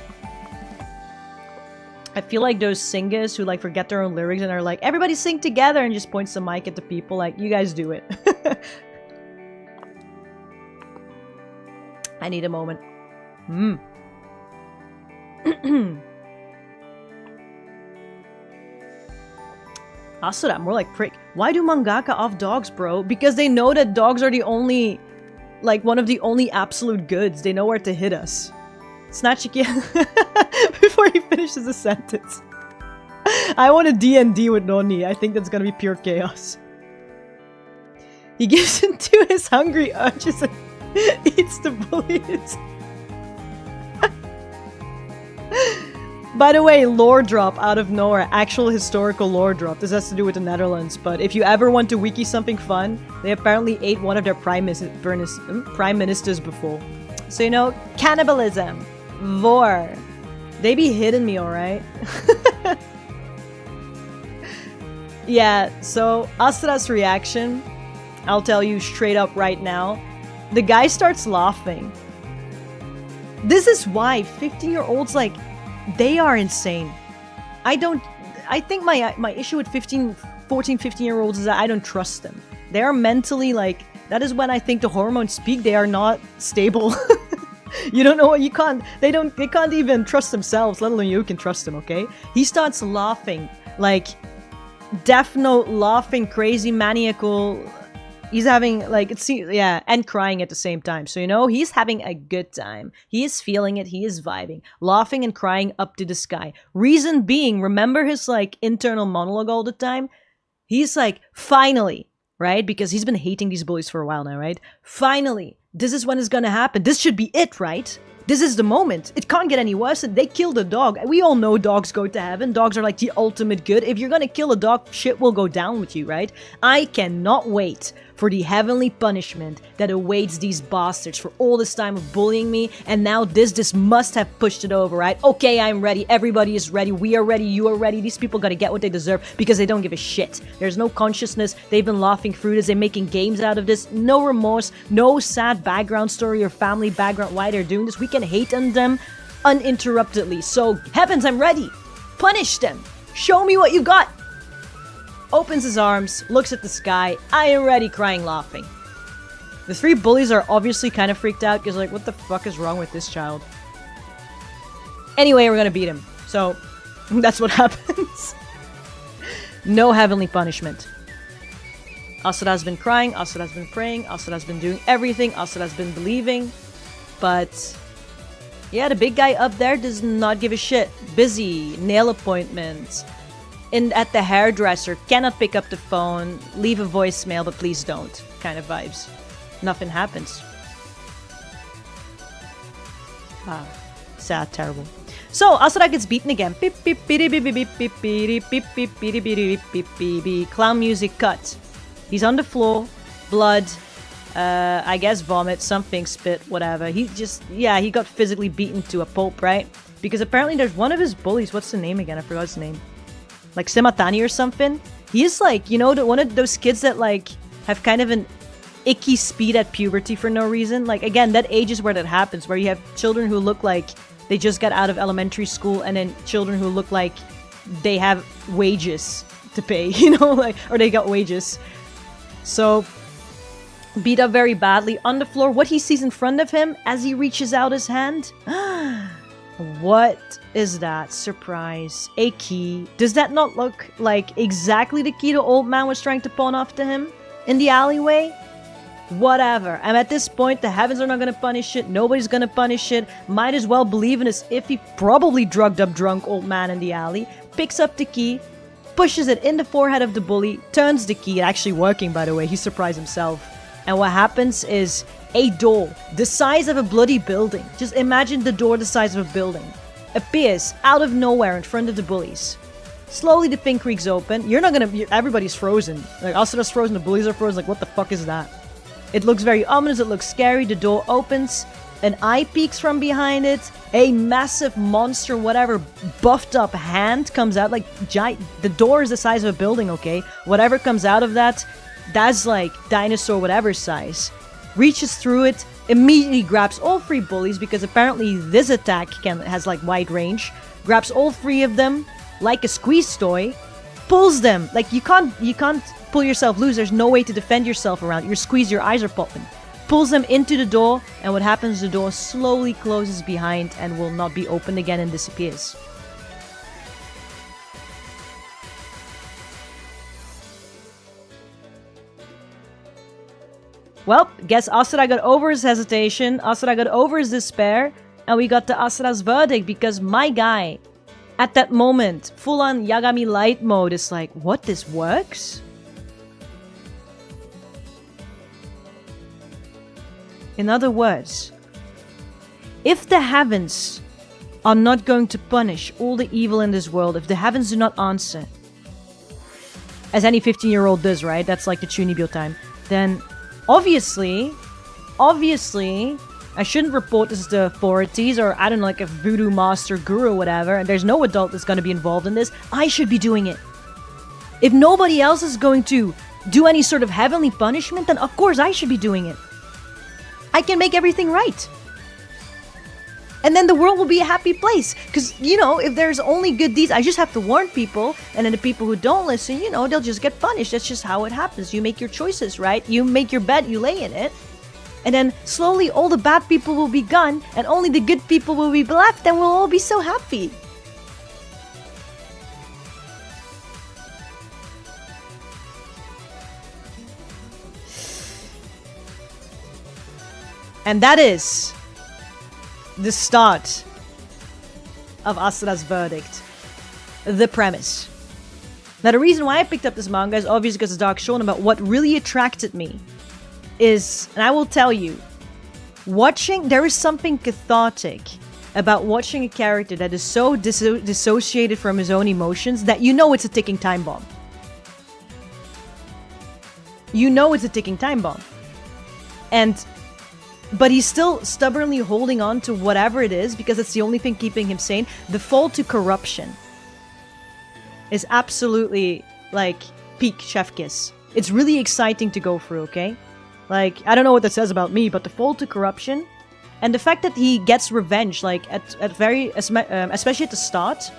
I feel like those singers who like forget their own lyrics and are like, everybody sing together, and just points the mic at the people like, you guys do it. I need a moment. Asura, more like prick. Why do mangaka off dogs, bro? Because they know that dogs are the only, like, one of the only absolute goods. They know where to hit us. Snatch again. Before he finishes the sentence. I want a D&D with Noni. I think that's gonna be pure chaos. He gives into his hungry urges and eats the bullies. By the way, lore drop out of nowhere. Actual historical lore drop. This has to do with the Netherlands, but if you ever want to wiki something fun, they apparently ate one of their prime ministers before. So, you know, cannibalism. Vor. They be hitting me, alright? Yeah, so Asura's reaction, I'll tell you straight up right now. The guy starts laughing. This is why 15-year-olds, like, they are insane. I think my issue with 14, 15-year-olds is that I don't trust them. They are mentally, like, that is when I think the hormones speak. They are not stable. You don't know what you can't, they can't even trust themselves, let alone you can trust them, okay? He starts laughing, like, Death Note laughing, crazy, maniacal. He's having, like, yeah, and crying at the same time. So, you know, he's having a good time. He is feeling it. He is vibing. Laughing and crying up to the sky. Reason being, remember his, like, internal monologue all the time? He's like, finally, right? Because he's been hating these bullies for a while now, right? Finally, this is when it's gonna happen. This should be it, right? This is the moment. It can't get any worse. They killed a dog. We all know dogs go to heaven. Dogs are like the ultimate good. If you're gonna kill a dog, shit will go down with you, right? I cannot wait for the heavenly punishment that awaits these bastards for all this time of bullying me. And now this must have pushed it over, right? Okay, I'm ready. Everybody is ready. We are ready. You are ready. These people gotta get what they deserve because they don't give a shit. There's no consciousness. They've been laughing through this. They're making games out of this. No remorse. No sad background story or family background why they're doing this. We can hate on them uninterruptedly. So, heavens, I'm ready. Punish them. Show me what you got. Opens his arms, looks at the sky. I am ready, crying, laughing. The 3 bullies are obviously kind of freaked out because, like, what the fuck is wrong with this child? Anyway, we're gonna beat him. So, that's what happens. No heavenly punishment. Asura's been crying, Asura's been praying, Asura's been doing everything, Asura's been believing. But, yeah, the big guy up there does not give a shit. Busy, nail appointments. At the hairdresser, cannot pick up the phone, leave a voicemail, but please don't, kind of vibes. Nothing happens. Ah, sad, terrible. So, Asura gets beaten again. Clown music cut. He's on the floor, blood, I guess vomit, something, spit, whatever. He got physically beaten to a pulp, right? Because apparently there's one of his bullies, what's the name again? I forgot his name. Like Simatani or something. He is like, you know, one of those kids that like have kind of an icky speed at puberty for no reason. Like, again, that age is where that happens, where you have children who look like they just got out of elementary school and then children who look like they have wages to pay, you know, like, or they got wages. So beat up very badly on the floor. What he sees in front of him as he reaches out his hand. What is that? Surprise. A key. Does that not look like exactly the key the old man was trying to pawn off to him in the alleyway? Whatever. And at this point, the heavens are not gonna punish it. Nobody's gonna punish it. Might as well believe in this iffy, probably drugged up drunk old man in the alley. Picks up the key, pushes it in the forehead of the bully, turns the key. Actually working, by the way. He surprised himself. And what happens is a door the size of a bloody building. Just imagine the door the size of a building. Appears out of nowhere in front of the bullies. Slowly the thing creaks open. Everybody's frozen. Like, Asura's frozen, the bullies are frozen. Like, what the fuck is that? It looks very ominous, it looks scary. The door opens. An eye peeks from behind it. A massive monster, whatever, buffed up hand comes out. Like, giant. The door is the size of a building, okay? Whatever comes out of that, that's like dinosaur whatever size. Reaches through it, immediately grabs all three bullies because apparently this attack has like wide range. Grabs all three of them like a squeeze toy. Pulls them. Like, you can't pull yourself loose. There's no way to defend yourself around. You're squeezed, your eyes are popping. Pulls them into the door, and what happens, the door slowly closes behind and will not be opened again and disappears. Well, guess Asura got over his hesitation, Asura got over his despair, and we got to Asura's verdict because my guy, at that moment, full-on Yagami light mode is like, what, this works? In other words, if the heavens are not going to punish all the evil in this world, if the heavens do not answer, as any 15-year-old does, right? That's like the Chunibyo time. Then, obviously, I shouldn't report this to the authorities or, I don't know, like a voodoo master, guru or whatever, and there's no adult that's going to be involved in this. I should be doing it. If nobody else is going to do any sort of heavenly punishment, then of course I should be doing it. I can make everything right. And then the world will be a happy place. Because, you know, if there's only good deeds, I just have to warn people. And then the people who don't listen, you know, they'll just get punished. That's just how it happens. You make your choices, right? You make your bed, you lay in it. And then slowly all the bad people will be gone. And only the good people will be left. And we'll all be so happy. And that is the start of Asura's verdict. The premise. Now, the reason why I picked up this manga is obviously because it's Dark Shonen, but what really attracted me is, and I will tell you, there is something cathartic about watching a character that is so dissociated from his own emotions that you know it's a ticking time bomb. You know it's a ticking time bomb. But he's still stubbornly holding on to whatever it is because it's the only thing keeping him sane. The fall to corruption is absolutely, like, peak chef kiss. It's really exciting to go through, okay? Like, I don't know what that says about me, but the fall to corruption and the fact that he gets revenge, like, especially at the start.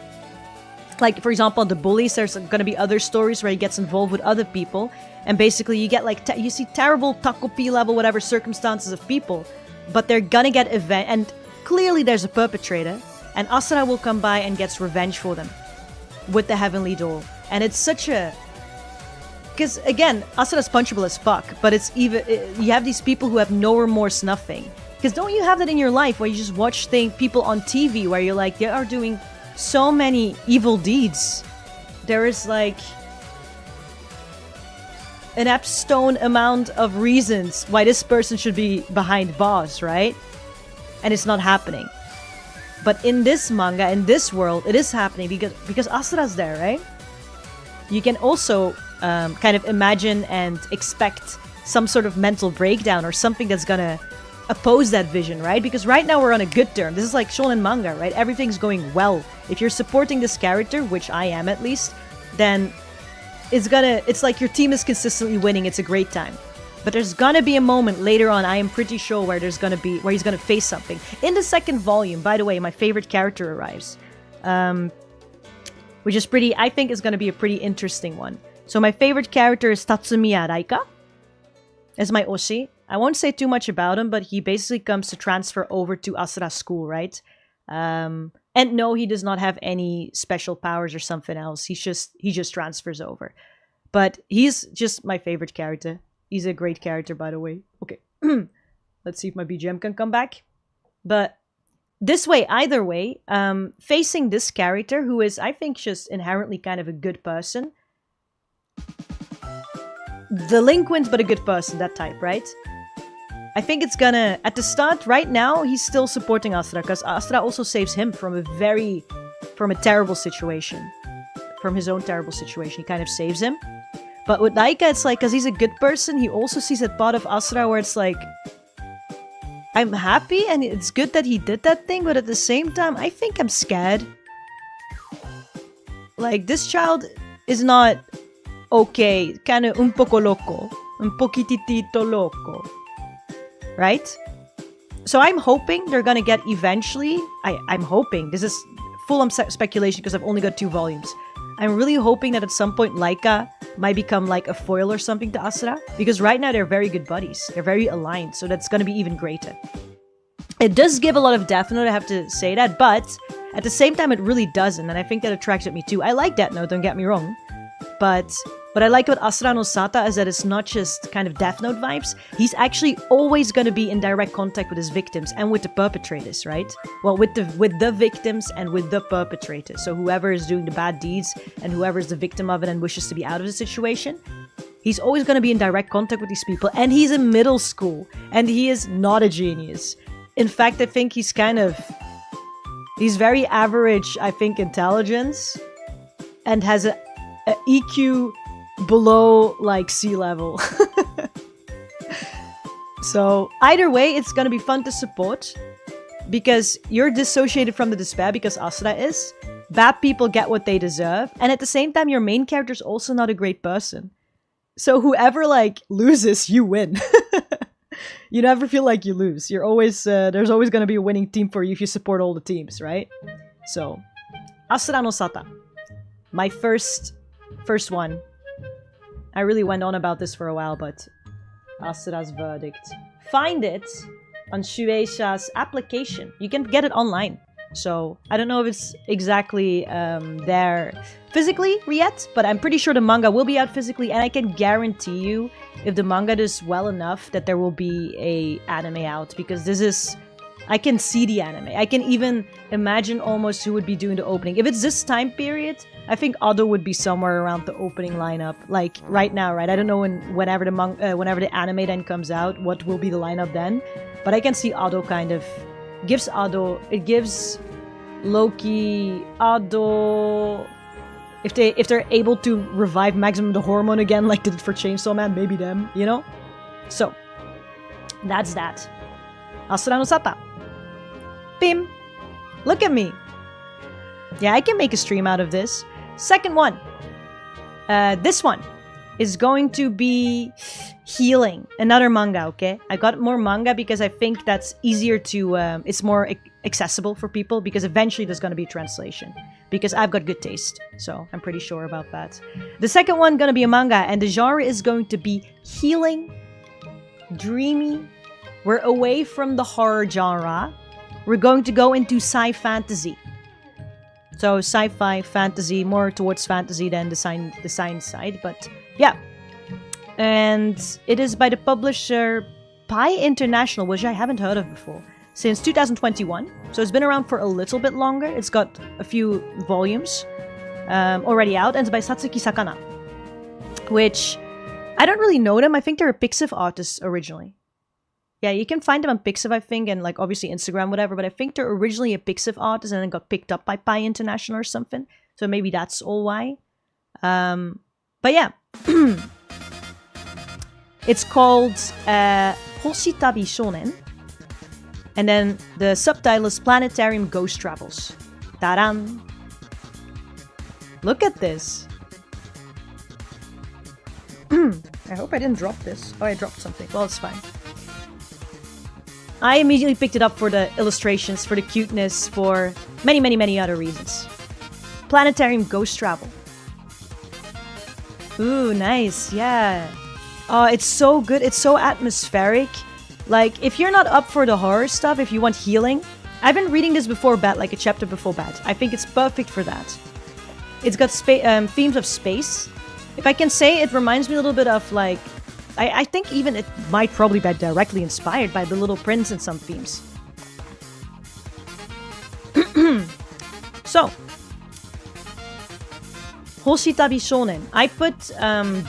Like, for example, the bullies, there's gonna be other stories where he gets involved with other people. And basically, you get, like, you see terrible Takopi level, whatever circumstances of people. But they're gonna get revenge. And clearly there's a perpetrator. And Asura will come by and gets revenge for them. With the Heavenly Door. And it's such a... Because, again, Asura's punchable as fuck. But it's even... You have these people who have no remorse, nothing. Because don't you have that in your life where you just watch people on TV where you're like, they are doing so many evil deeds. There is, like... an abstone amount of reasons why this person should be behind bars, right? And it's not happening. But in this manga, in this world, it is happening because Asura's there, right? You can also kind of imagine and expect some sort of mental breakdown or something that's gonna oppose that vision, right? Because right now we're on a good term. This is like shonen manga, right? Everything's going well. If you're supporting this character, which I am at least, then it's like your team is consistently winning. It's a great time. But there's gonna be a moment later on, I am pretty sure, where he's gonna face something. In the second volume, by the way, my favorite character arrives. Which is I think is gonna be a pretty interesting one. So my favorite character is Tatsumiya Raika. as my Oshi. I won't say too much about him, but he basically comes to transfer over to Asura school, right? And no, he does not have any special powers or something else. He just transfers over. But he's just my favorite character. He's a great character, by the way. Okay. Let's see if my BGM can come back. But this way, either way, facing this character, who is, I think, just inherently kind of a good person. Delinquent, but a good person, that type, right? I think it's gonna... At the start, right now, he's still supporting Asura, because Asura also saves him from a terrible situation. From his own terrible situation. He kind of saves him. But with Laika, it's like, because he's a good person, he also sees that part of Asura where it's like... I'm happy, and it's good that he did that thing, but at the same time, I think I'm scared. Like, this child is not... okay, kind of un poco loco. Un poquitito loco. Right? So I'm hoping they're gonna get eventually... I'm hoping. This is full on speculation because I've only got 2 volumes. I'm really hoping that at some point Laika might become like a foil or something to Asura. Because right now they're very good buddies. They're very aligned. So that's gonna be even greater. It does give a lot of Death Note, I have to say that. But at the same time, it really doesn't. And I think that attracts at me too. I like Death Note, don't get me wrong. But what I like about Asura no Sata is that it's not just kind of Death Note vibes. He's actually always going to be in direct contact with his victims and with the perpetrators, right? Well, with the victims and with the perpetrators. So whoever is doing the bad deeds and whoever is the victim of it and wishes to be out of the situation, he's always going to be in direct contact with these people. And he's in middle school. And he is not a genius. In fact, I think he's he's very average, I think, intelligence. And has a EQ below like sea level. So either way, it's gonna be fun to support because you're dissociated from the despair because Asura is. Bad people get what they deserve, and at the same time your main character's also not a great person. So whoever like loses, you win. You never feel like you lose. You're always there's always gonna be a winning team for you if you support all the teams, right? So Asura no Sata, my first one. I really went on about this for a while, but Asura's verdict. Find it on Shueisha's application. You can get it online. So I don't know if it's exactly there physically yet, but I'm pretty sure the manga will be out physically, and I can guarantee you if the manga does well enough that there will be a anime out, because this is... I can see the anime. I can even imagine almost who would be doing the opening. If it's this time period, I think Ado would be somewhere around the opening lineup. Like, right now, right? I don't know whenever the anime then comes out, what will be the lineup then. But I can see Ado kind of... It gives Loki, Ado... If they're able to revive Maximum the Hormone again, like they did for Chainsaw Man, maybe them, you know? So, that's that. Asura no Sata. Bim! Look at me! Yeah, I can make a stream out of this. Second one. This one is going to be Healing. Another manga, okay? I got more manga because I think that's easier to... it's more accessible for people because eventually there's going to be translation. Because I've got good taste. So, I'm pretty sure about that. The second one going to be a manga, and the genre is going to be healing, dreamy. We're away from the horror genre. We're going to go into sci-fantasy. So sci-fi, fantasy, more towards fantasy than the science side. But yeah. And it is by the publisher Pi International, which I haven't heard of before. Since 2021. So it's been around for a little bit longer. It's got a few volumes already out. And it's by Satsuki Sakana. Which, I don't really know them. I think they're a Pixiv artist originally. Yeah, you can find them on Pixiv, I think, and like obviously Instagram, whatever, but I think they're originally a Pixiv artist and then got picked up by Pi International or something. So maybe that's all why. But yeah. It's called星旅少年. And then the subtitle is Planetarium Ghost Travels. Ta-da! Look at this. I hope I didn't drop this. Oh, I dropped something. Well, it's fine. I immediately picked it up for the illustrations, for the cuteness, for many, many, many other reasons. Planetarium Ghost Travel. Ooh, nice, yeah. It's so good. It's so atmospheric. Like, if you're not up for the horror stuff, if you want healing, I've been reading this before bed, like a chapter before bed. I think it's perfect for that. It's got themes of space. If I can say, it reminds me a little bit of, like, I think even it might probably be directly inspired by The Little Prince in some themes. So, Hoshi-旅少年. I put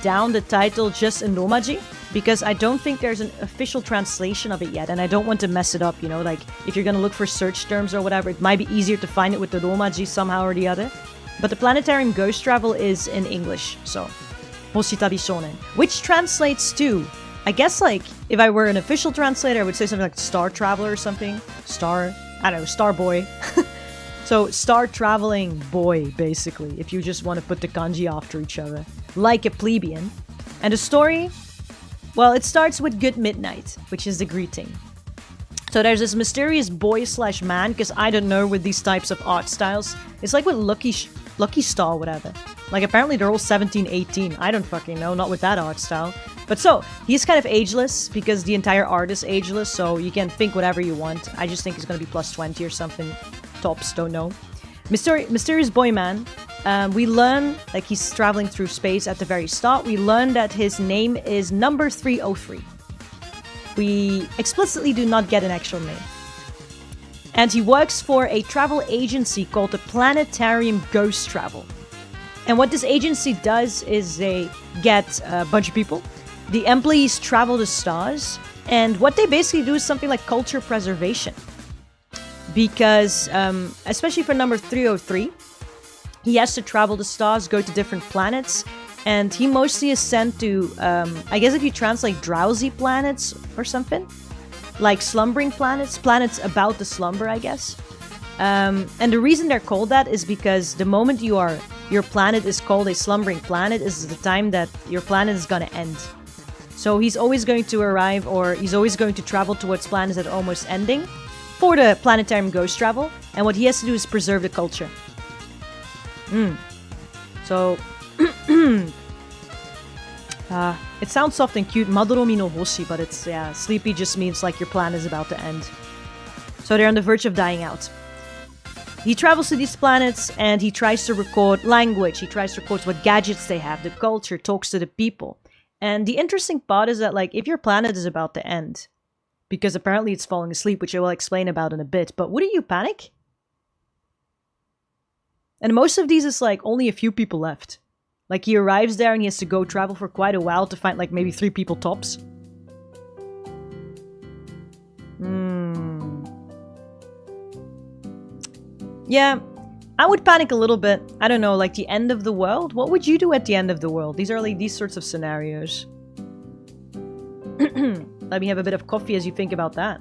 down the title just in Romaji because I don't think there's an official translation of it yet, and I don't want to mess it up, you know, like if you're gonna look for search terms or whatever, it might be easier to find it with the Romaji somehow or the other. But the Planetarium Ghost Travel is in English, so Hoshi-旅少年, which translates to, I guess, like, if I were an official translator, I would say something like Star Traveler or something. Star, I don't know, Star Boy. So, Star Traveling Boy, basically, if you just want to put the kanji after each other. Like a plebeian. And the story, well, it starts with Good Midnight, which is the greeting. So there's this mysterious boy slash man, because I don't know with these types of art styles. It's like with Lucky Star, whatever. Like, apparently they're all 17, 18. I don't fucking know, not with that art style. But so, he's kind of ageless, because the entire art is ageless, so you can think whatever you want. I just think it's gonna be plus 20 or something. Tops, don't know. Mysterious boy man. We learn, like, he's traveling through space at the very start. We learn that his name is number 303. We explicitly do not get an actual name. And he works for a travel agency called the Planetarium Ghost Travel. And what this agency does is they get a bunch of people. The employees travel the stars. And what they basically do is something like culture preservation. Because, especially for number 303, he has to travel the stars, go to different planets, and he mostly is sent to, I guess if you translate drowsy planets or something, like slumbering planets, planets about to slumber, I guess. And the reason they're called that is because the moment your planet is called a slumbering planet is the time that your planet is gonna end. So he's always going to arrive, or he's always going to travel towards planets that are almost ending, for the Planetarium Ghost Travel, and what he has to do is preserve the culture. So, it sounds soft and cute, Madoromi no Hoshi, but it's, yeah, sleepy just means like your planet is about to end. So they're on the verge of dying out. He travels to these planets, and he tries to record language, he tries to record what gadgets they have, the culture, talks to the people. And the interesting part is that, like, if your planet is about to end, because apparently it's falling asleep, which I will explain about in a bit. But wouldn't you panic? And most of these is like only a few people left. Like he arrives there and he has to go travel for quite a while to find like maybe 3 people tops. Yeah, I would panic a little bit. I don't know, like the end of the world? What would you do at the end of the world? These are like these sorts of scenarios. Let me have a bit of coffee as you think about that.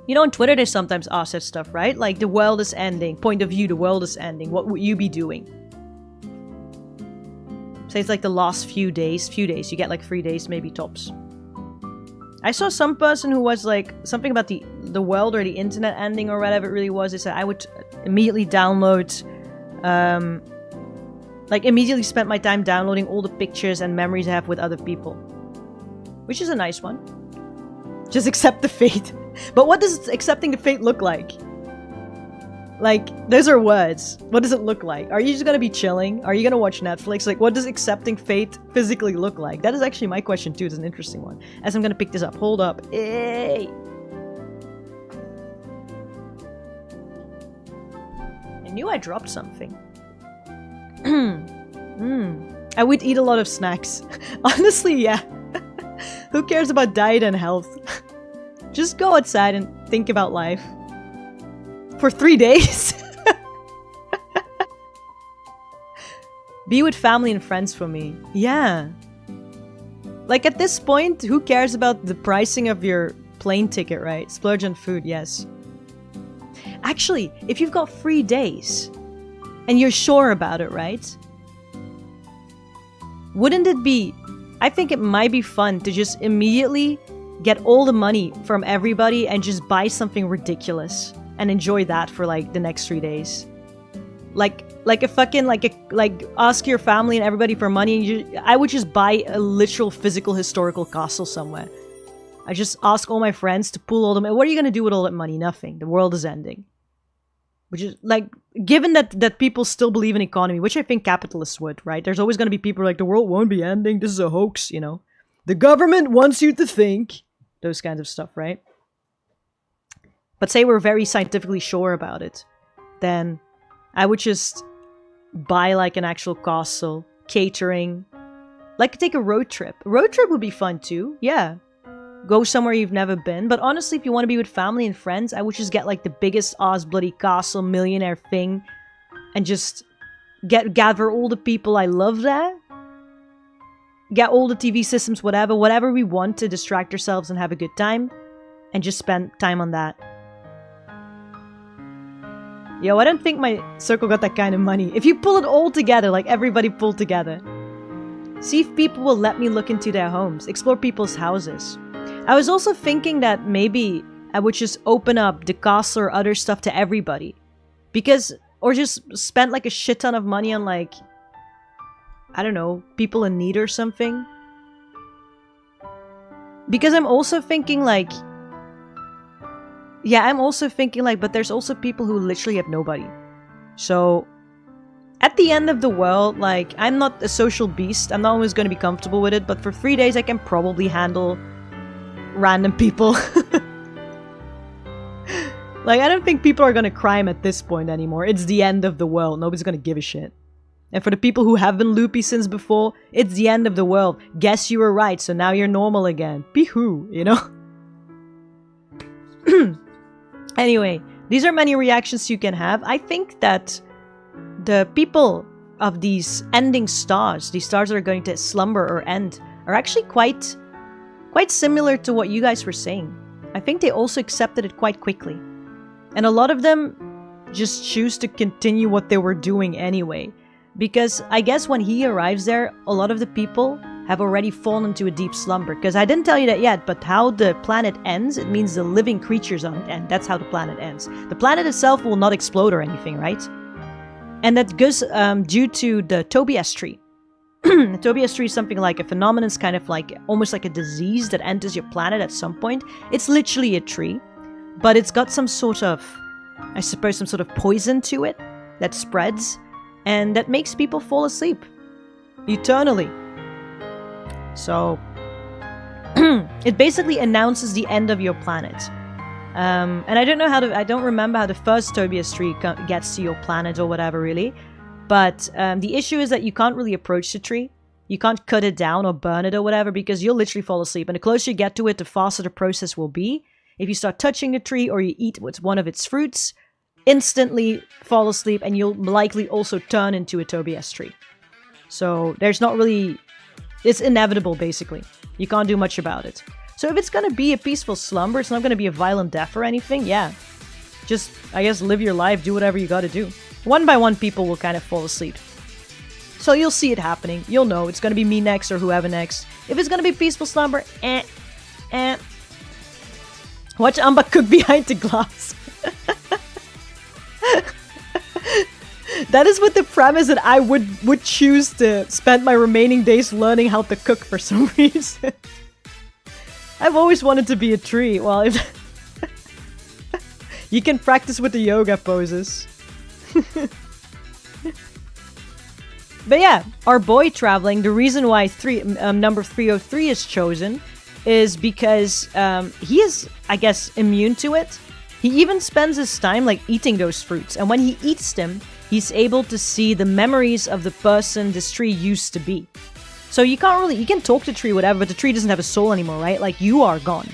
You know, on Twitter they sometimes ask that stuff, right? Like, the world is ending. Point of view, the world is ending. What would you be doing? Say it's like the last few days. You get like 3 days, maybe tops. I saw some person who was like, something about the world or the internet ending or whatever it really was. They said, I would immediately download, like immediately spent my time downloading all the pictures and memories I have with other people. Which is a nice one. Just accept the fate. But what does accepting the fate look like? Like, those are words. What does it look like? Are you just gonna be chilling? Are you gonna watch Netflix? Like, what does accepting fate physically look like? That is actually my question too. It's an interesting one. As I'm gonna pick this up. Hold up. Hey! I knew I dropped something. I would eat a lot of snacks. Honestly, yeah. Who cares about diet and health? Just go outside and think about life. For 3 days? Be with family and friends for me. Yeah. Like, at this point, who cares about the pricing of your plane ticket, right? Splurge on food, yes. Actually, if you've got 3 days, and you're sure about it, right? Wouldn't it be... I think it might be fun to just immediately get all the money from everybody and just buy something ridiculous and enjoy that for like the next 3 days. Like like a fucking like ask your family and everybody for money, and I would just buy a literal physical historical castle somewhere. I just ask all my friends to pull all them. What are you gonna do with all that money? Nothing. The world is ending. Which is like, given that people still believe in economy, which I think capitalists would, right? There's always gonna be people like, the world won't be ending. This is a hoax, you know. The government wants you to think those kinds of stuff, right? But say we're very scientifically sure about it, then I would just buy like an actual castle, catering, like take a road trip. A road trip would be fun too, yeah. Go somewhere you've never been. But honestly, if you want to be with family and friends, I would just get like the biggest ass bloody castle millionaire thing and just gather all the people I love there. Get all the TV systems, whatever we want to distract ourselves and have a good time, and just spend time on that. Yo, I don't think my circle got that kind of money. If you pull it all together, like everybody pulled together. See if people will let me look into their homes. Explore people's houses. I was also thinking that maybe I would just open up the castle or other stuff to everybody. Because, or just spend like a shit ton of money on like, I don't know, people in need or something. Because I'm also thinking like, yeah, I'm also thinking like, but there's also people who literally have nobody. So, at the end of the world, like, I'm not a social beast. I'm not always going to be comfortable with it, but for 3 days I can probably handle random people. Like, I don't think people are gonna crime at this point anymore. It's the end of the world. Nobody's gonna give a shit. And for the people who have been loopy since before, it's the end of the world. Guess you were right, so now you're normal again. Bee-hoo, you know? Anyway, these are many reactions you can have. I think that the people of these ending stars, these stars that are going to slumber or end, are actually quite similar to what you guys were saying. I think they also accepted it quite quickly. And a lot of them just choose to continue what they were doing anyway. Because I guess when he arrives there, a lot of the people have already fallen into a deep slumber. Because I didn't tell you that yet, but how the planet ends, it means the living creatures on it end. That's how the planet ends. The planet itself will not explode or anything, right? And that goes due to the Tobias tree. The Tobias tree is something like a phenomenon. It's kind of like almost like a disease that enters your planet at some point. It's literally a tree, but it's got some sort of, I suppose, some sort of poison to it that spreads and that makes people fall asleep eternally. So it basically announces the end of your planet. And I don't remember how the first Tobias tree gets to your planet or whatever really. But the issue is that you can't really approach the tree. You can't cut it down or burn it or whatever because you'll literally fall asleep. And the closer you get to it, the faster the process will be. If you start touching the tree or you eat one of its fruits, instantly fall asleep and you'll likely also turn into a Tobias tree. So there's not really... It's inevitable, basically. You can't do much about it. So if it's going to be a peaceful slumber, it's not going to be a violent death or anything, yeah. Just, I guess, live your life, do whatever you got to do. One by one, people will kind of fall asleep. So you'll see it happening. You'll know it's going to be me next or whoever next. If it's going to be peaceful slumber, Watch Anba cook behind the glass. That is what the premise that I would choose to spend my remaining days learning how to cook for some reason. I've always wanted to be a tree. Well, if you can practice with the yoga poses. But yeah, our boy traveling, the reason why number 303 is chosen is because he is, I guess, immune to it. He even spends his time like eating those fruits. And when he eats them, he's able to see the memories of the person this tree used to be. So you can talk to the tree, whatever, but the tree doesn't have a soul anymore, right? Like, you are gone.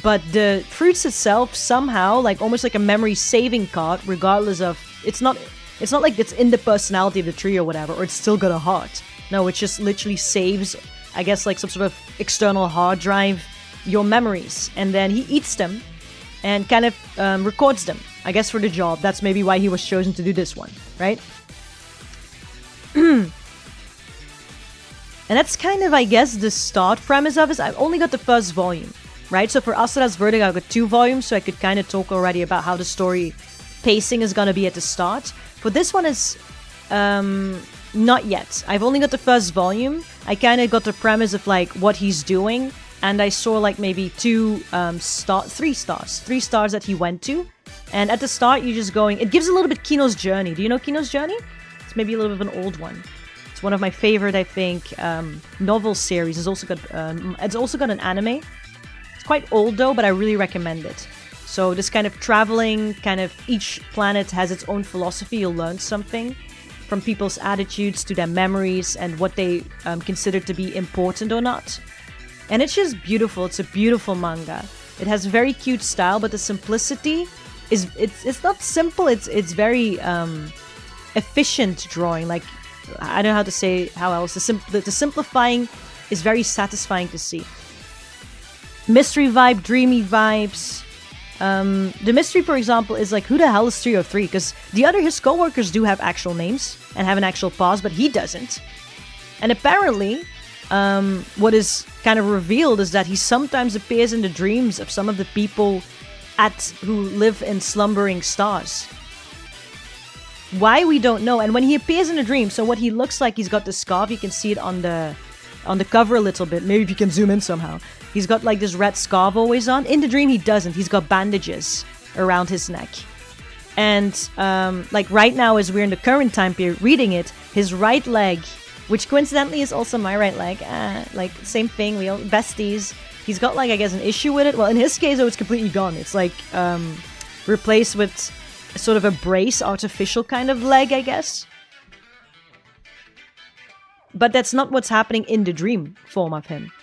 But the fruits itself somehow, like almost like a memory saving card, regardless of, it's not like it's in the personality of the tree or whatever, or it's still got a heart. No, it just literally saves, I guess, like some sort of external hard drive, your memories. And then he eats them and kind of records them, I guess, for the job. That's maybe why he was chosen to do this one, right? And that's kind of, I guess, the start premise of it. I've only got the first volume, right? So for Asura's Verdict, I got 2 volumes, so I could kind of talk already about how the story pacing is going to be at the start. But this one is Not yet. I've only got the first volume. I kind of got the premise of like what he's doing, and I saw like maybe 3 stars that he went to. And at the start, you're just going. It gives a little bit Kino's Journey. Do you know Kino's Journey? It's maybe a little bit of an old one. It's one of my favorite, I think, novel series. It's also got an anime. It's quite old though, but I really recommend it. So this kind of traveling, each planet has its own philosophy. You'll learn something from people's attitudes to their memories and what they consider to be important or not. And it's just beautiful. It's a beautiful manga. It has very cute style, but the simplicity is it's not simple. It's very efficient drawing. Like, I don't know how to say how else. The simplifying is very satisfying to see. Mystery vibe, dreamy vibes. The mystery, for example, is like, who the hell is 303? Because his co-workers do have actual names and have an actual pause, but he doesn't. And apparently, what is kind of revealed is that he sometimes appears in the dreams of some of the people who live in slumbering stars. Why, we don't know. And when he appears in a dream, so what he looks like, he's got the scarf. You can see it on the cover a little bit. Maybe if you can zoom in somehow. He's got like this red scarf always on. In the dream, he doesn't. He's got bandages around his neck. And like right now, as we're in the current time period reading it, his right leg, which coincidentally is also my right leg, like same thing, we all besties. He's got like, I guess, an issue with it. Well, in his case, it's completely gone. It's like replaced with sort of a brace, artificial kind of leg, I guess. But that's not what's happening in the dream form of him.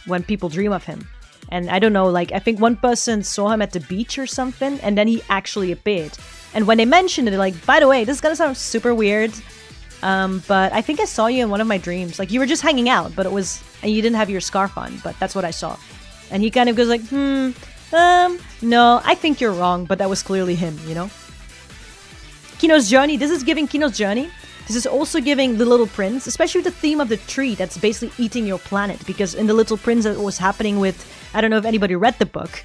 When people dream of him. And I don't know, like, I think one person saw him at the beach or something, and then he actually appeared. And when they mentioned it, they're like, by the way, this is gonna sound super weird, but I think I saw you in one of my dreams. Like, you were just hanging out, but and you didn't have your scarf on, but that's what I saw. And he kind of goes like, no, I think you're wrong, but that was clearly him, you know? Kino's Journey, this is giving Kino's Journey. This is also giving The Little Prince, especially with the theme of the tree that's basically eating your planet. Because in The Little Prince, it was happening with, I don't know if anybody read the book,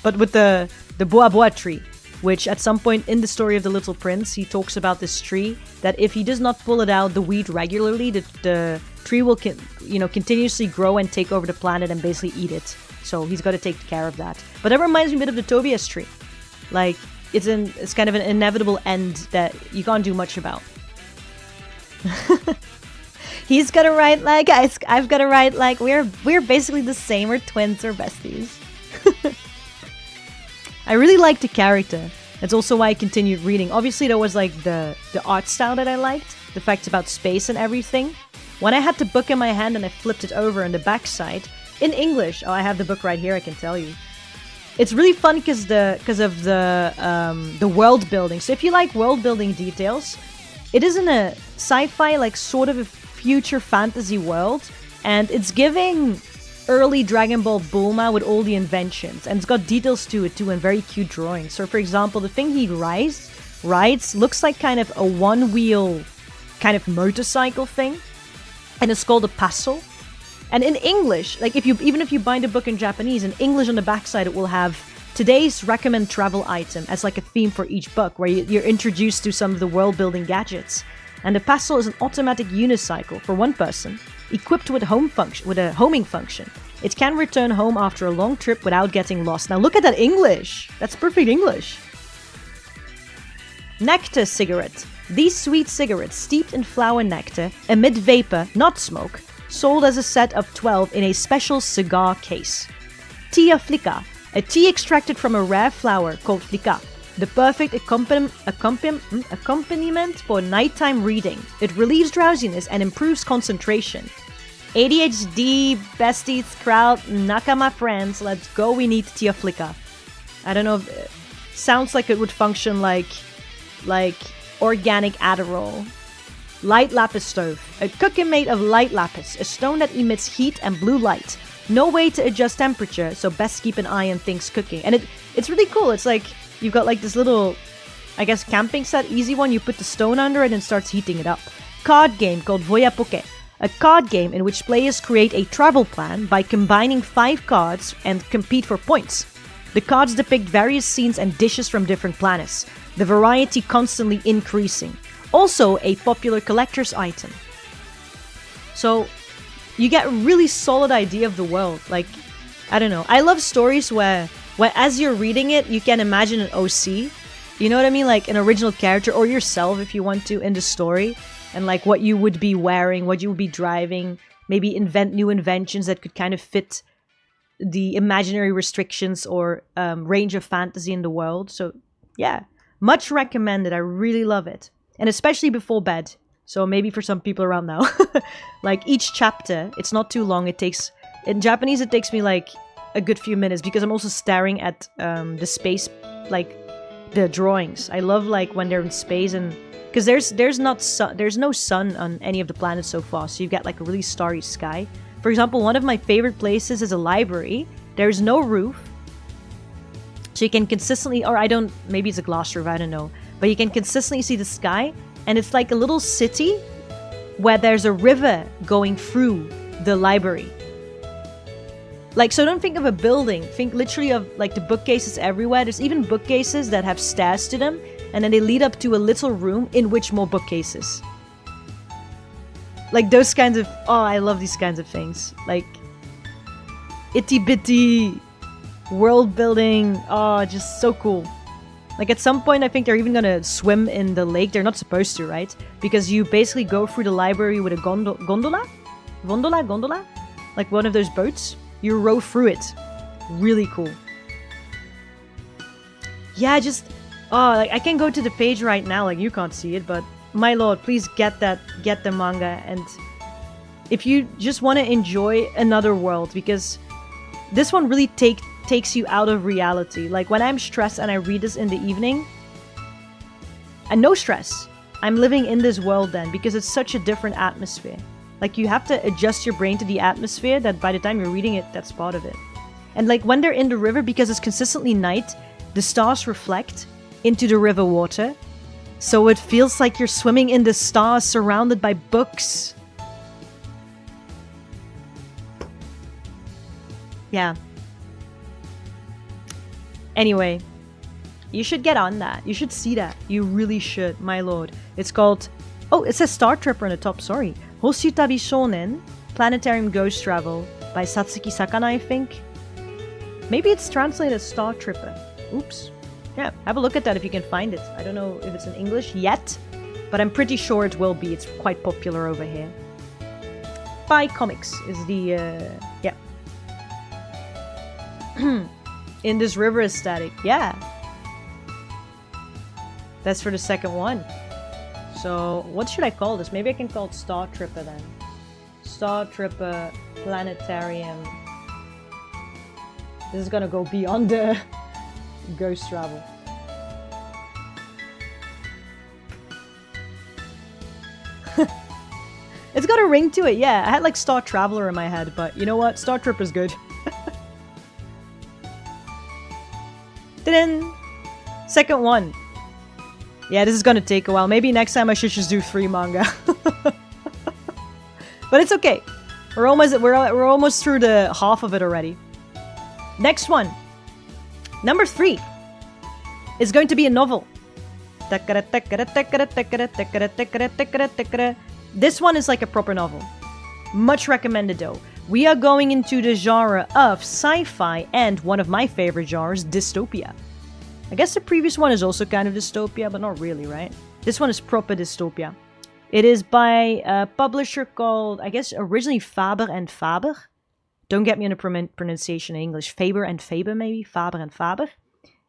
but with the boa boa tree, which at some point in the story of The Little Prince, he talks about this tree that if he does not pull it out, the weed regularly, the tree will continuously grow and take over the planet and basically eat it. So he's got to take care of that. But that reminds me a bit of the Tobias tree. Like, it's kind of an inevitable end that you can't do much about. He's got a right leg, I've got a right leg. We're basically the same. We're twins or besties. I really liked the character. That's also why I continued reading. Obviously, there was like the art style that I liked, the facts about space and everything. When I had the book in my hand and I flipped it over on the back side in English. Oh, I have the book right here. I can tell you. It's really fun because of the world building. So if you like world building details. It is in a sci-fi, like, sort of a future fantasy world, and it's giving early Dragon Ball Bulma with all the inventions, and it's got details to it too, and very cute drawings. So, for example, the thing he rides looks like kind of a one-wheel kind of motorcycle thing, and it's called a passo. And in English, like, even if you buy the book in Japanese, in English on the backside it will have today's recommend travel item as like a theme for each book, where you're introduced to some of the world-building gadgets. And the Passo is an automatic unicycle for one person, equipped with a homing function. It can return home after a long trip without getting lost. Now look at that English! That's perfect English! Nectar cigarette. These sweet cigarettes, steeped in flower nectar, emit vapor, not smoke, sold as a set of 12 in a special cigar case. Tia Flica. A tea extracted from a rare flower called flica. The perfect accompaniment for nighttime reading. It relieves drowsiness and improves concentration. ADHD, besties, crowd, nakama friends, let's go, we need tea flica. I don't know if sounds like it would function like organic Adderall. Light lapis stove. A cooking made of light lapis, a stone that emits heat and blue light. No way to adjust temperature, so best keep an eye on things cooking. And it's really cool. It's like you've got like this little, I guess, camping set, easy one. You put the stone under it and starts heating it up. Card game called Voyapoke. A card game in which players create a travel plan by combining 5 cards and compete for points. The cards depict various scenes and dishes from different planets, the variety constantly increasing. also a popular collector's item. So you get a really solid idea of the world. Like, I don't know. I love stories where as you're reading it, you can imagine an OC. You know what I mean? Like an original character, or yourself if you want to, in the story. And like what you would be wearing, what you would be driving. Maybe invent new inventions that could kind of fit the imaginary restrictions or range of fantasy in the world. So yeah, much recommended. I really love it. And especially before bed. So maybe for some people around now. Like each chapter, it's not too long. It takes, in Japanese, it takes me like a good few minutes because I'm also staring at the space, like the drawings. I love like when they're in space, and because there's no sun on any of the planets so far, so you've got like a really starry sky. For example, one of my favorite places is a library. There's no roof, so you can consistently, or maybe it's a glass roof, I don't know, but you can consistently see the sky, and it's like a little city where there's a river going through the library. Like, so don't think of a building. Think literally of, like, the bookcases everywhere. There's even bookcases that have stairs to them. And then they lead up to a little room in which more bookcases. Like, those kinds of... Oh, I love these kinds of things. Like, itty-bitty world building. Oh, just so cool. Like, at some point, I think they're even gonna swim in the lake. They're not supposed to, right? Because you basically go through the library with a gondola? Gondola? Like one of those boats. You row through it. Really cool. Yeah, just... Oh, like, I can go to the page right now. Like, you can't see it, but... My lord, please get the manga. And if you just want to enjoy another world, because this one really takes you out of reality. Like, when I'm stressed and I read this in the evening... And no stress. I'm living in this world then, because it's such a different atmosphere. Like, you have to adjust your brain to the atmosphere that by the time you're reading it, that's part of it. And like, when they're in the river, because it's consistently night, the stars reflect into the river water. So it feels like you're swimming in the stars surrounded by books. Yeah. Anyway, you should get on that. You should see that. You really should, my lord. It's called... Oh, it says Star Tripper on the top, sorry.星旅少年, Planetarium Ghost Travel by Satsuki Sakana, I think. Maybe it's translated as Star Tripper. Oops. Yeah, have a look at that if you can find it. I don't know if it's in English yet, but I'm pretty sure it will be. It's quite popular over here. By Comics is the, yeah. In this river aesthetic, yeah. That's for the second one. So, what should I call this? Maybe I can call it Star Tripper then. Star Tripper Planetarium. This is gonna go beyond the Ghost Travel. It's got a ring to it, yeah. I had like Star Traveler in my head, but you know what? Star Tripper's good. Ta-da! Second one. Yeah, this is gonna take a while. Maybe next time I should just do 3 manga. But it's okay. We're almost through the half of it already. Next one. Number 3 is going to be a novel. This one is like a proper novel. Much recommended though. We are going into the genre of sci-fi and one of my favorite genres, dystopia. I guess the previous one is also kind of dystopia, but not really, right? This one is proper dystopia. It is by a publisher called, I guess, originally Faber and Faber. Don't get me on the pronunciation in English. Faber and Faber, maybe? Faber and Faber.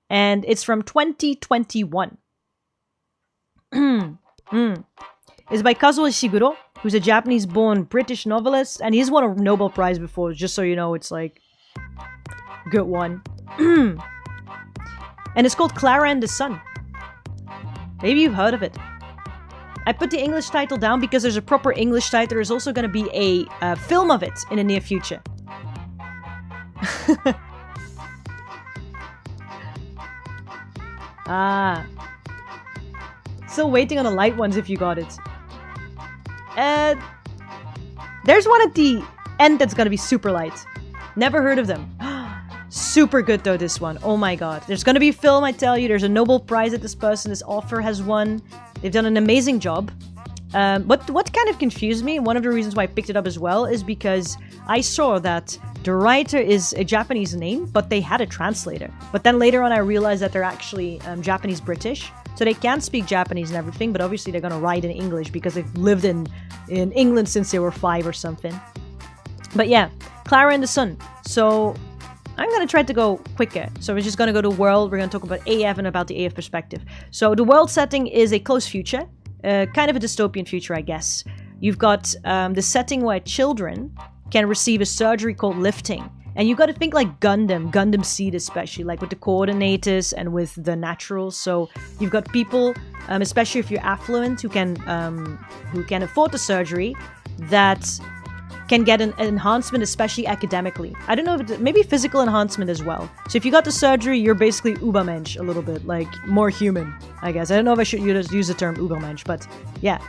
And it's from 2021. It's by Kazuo Ishiguro, who's a Japanese-born British novelist. And he's won a Nobel Prize before, just so you know. It's like... good one. And it's called Klara and the Sun. Maybe you've heard of it. I put the English title down because there's a proper English title. There's also going to be a film of it in the near future. Ah. Still waiting on the light ones if you got it. There's one at the end that's going to be super light. Never heard of them. Super good though, this one. Oh my god. There's gonna be a film, I tell you. There's a Nobel Prize that this author has won. They've done an amazing job. What kind of confused me, one of the reasons why I picked it up as well, is because I saw that the writer is a Japanese name, but they had a translator. But then later on I realized that they're actually Japanese-British. So they can speak Japanese and everything, but obviously they're gonna write in English because they've lived in England since they were 5 or something. But yeah, Klara and the Sun. So I'm gonna try to go quicker. So we're just gonna go to world, we're gonna talk about AF and about the AF perspective. So the world setting is a close future. Kind of a dystopian future, I guess. You've got the setting where children can receive a surgery called lifting. And you've got to think like Gundam Seed especially, like with the coordinators and with the naturals. So you've got people, especially if you're affluent, who can afford the surgery, that can get an enhancement, especially academically. I don't know if it's maybe physical enhancement as well. So if you got the surgery, you're basically Ubermensch a little bit, like more human, I guess. I don't know if I should use the term Ubermensch, but yeah,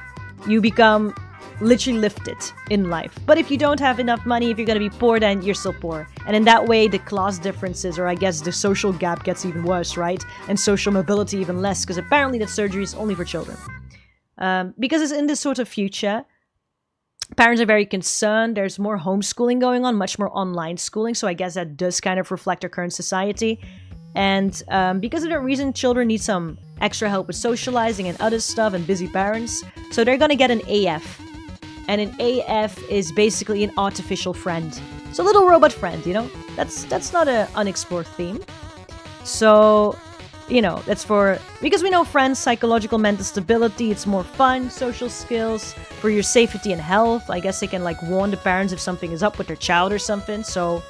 you become literally lifted in life. But if you don't have enough money, if you're gonna be poor, then you're still poor. And in that way, the class differences, or I guess the social gap, gets even worse, right? And social mobility even less, because apparently that surgery is only for children. Because it's in this sort of future, parents are very concerned. There's more homeschooling going on, much more online schooling. So I guess that does kind of reflect our current society. And because of that reason, children need some extra help with socializing and other stuff and busy parents. So they're going to get an AF. And an AF is basically an artificial friend. So a little robot friend, you know? That's not an unexplored theme. So, you know, that's for... Because we know friends, psychological, mental stability, it's more fun, social skills, for your safety and health. I guess they can, like, warn the parents if something is up with their child or something. So,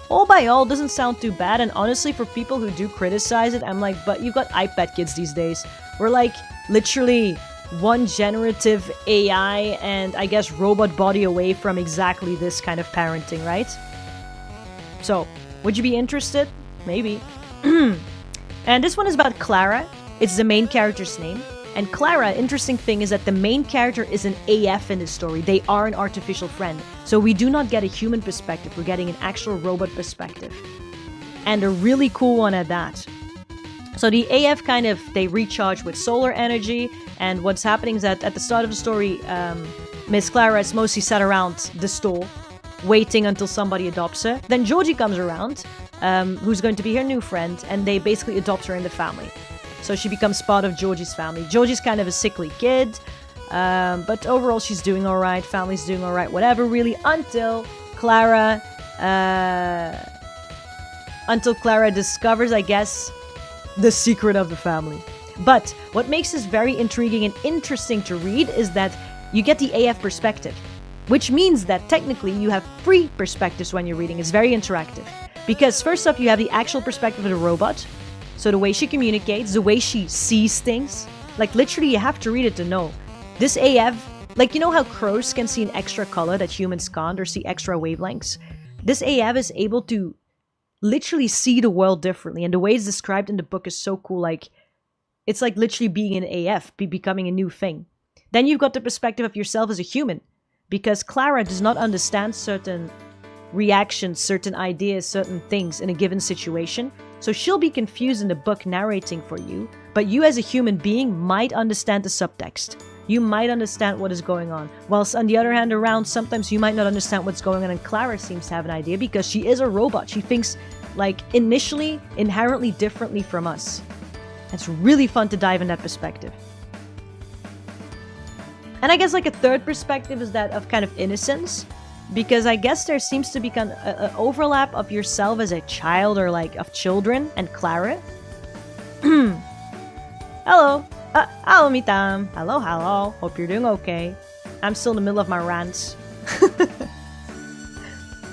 all by all, doesn't sound too bad. And honestly, for people who do criticize it, I'm like, but you've got iPad kids these days. We're, like, literally one generative AI and, I guess, robot body away from exactly this kind of parenting, right? So, would you be interested? Maybe. And this one is about Klara. It's the main character's name. And Klara, interesting thing is that the main character is an AF in this story. They are an artificial friend. So we do not get a human perspective. We're getting an actual robot perspective. And a really cool one at that. So the AF kind of, they recharge with solar energy. And what's happening is that at the start of the story, Miss Klara is mostly sat around the store, waiting until somebody adopts her. Then Georgie comes around, who's going to be her new friend, and they basically adopt her in the family. So she becomes part of Georgie's family. Georgie's kind of a sickly kid, but overall she's doing alright, family's doing alright, whatever really, until Klara discovers, I guess, the secret of the family. But what makes this very intriguing and interesting to read is that you get the AF perspective, which means that technically you have 3 perspectives when you're reading. It's very interactive. Because first off, you have the actual perspective of the robot. So the way she communicates, the way she sees things. Like literally you have to read it to know. This AF, like you know how crows can see an extra color that humans can't, or see extra wavelengths? This AF is able to literally see the world differently. And the way it's described in the book is so cool. Like, it's like literally being an AF, becoming a new thing. Then you've got the perspective of yourself as a human. Because Klara does not understand certain reactions, certain ideas, certain things in a given situation. So she'll be confused in the book narrating for you, but you as a human being might understand the subtext. You might understand what is going on. Whilst on the other hand around, sometimes you might not understand what's going on, and Klara seems to have an idea because she is a robot. She thinks, like, initially, inherently differently from us. It's really fun to dive in that perspective. And I guess like a third perspective is that of kind of innocence. Because I guess there seems to be kind of an overlap of yourself as a child, or like of children, and Klara. Hello. Hello, Mitam. Hello, hello. Hope you're doing okay. I'm still in the middle of my rants.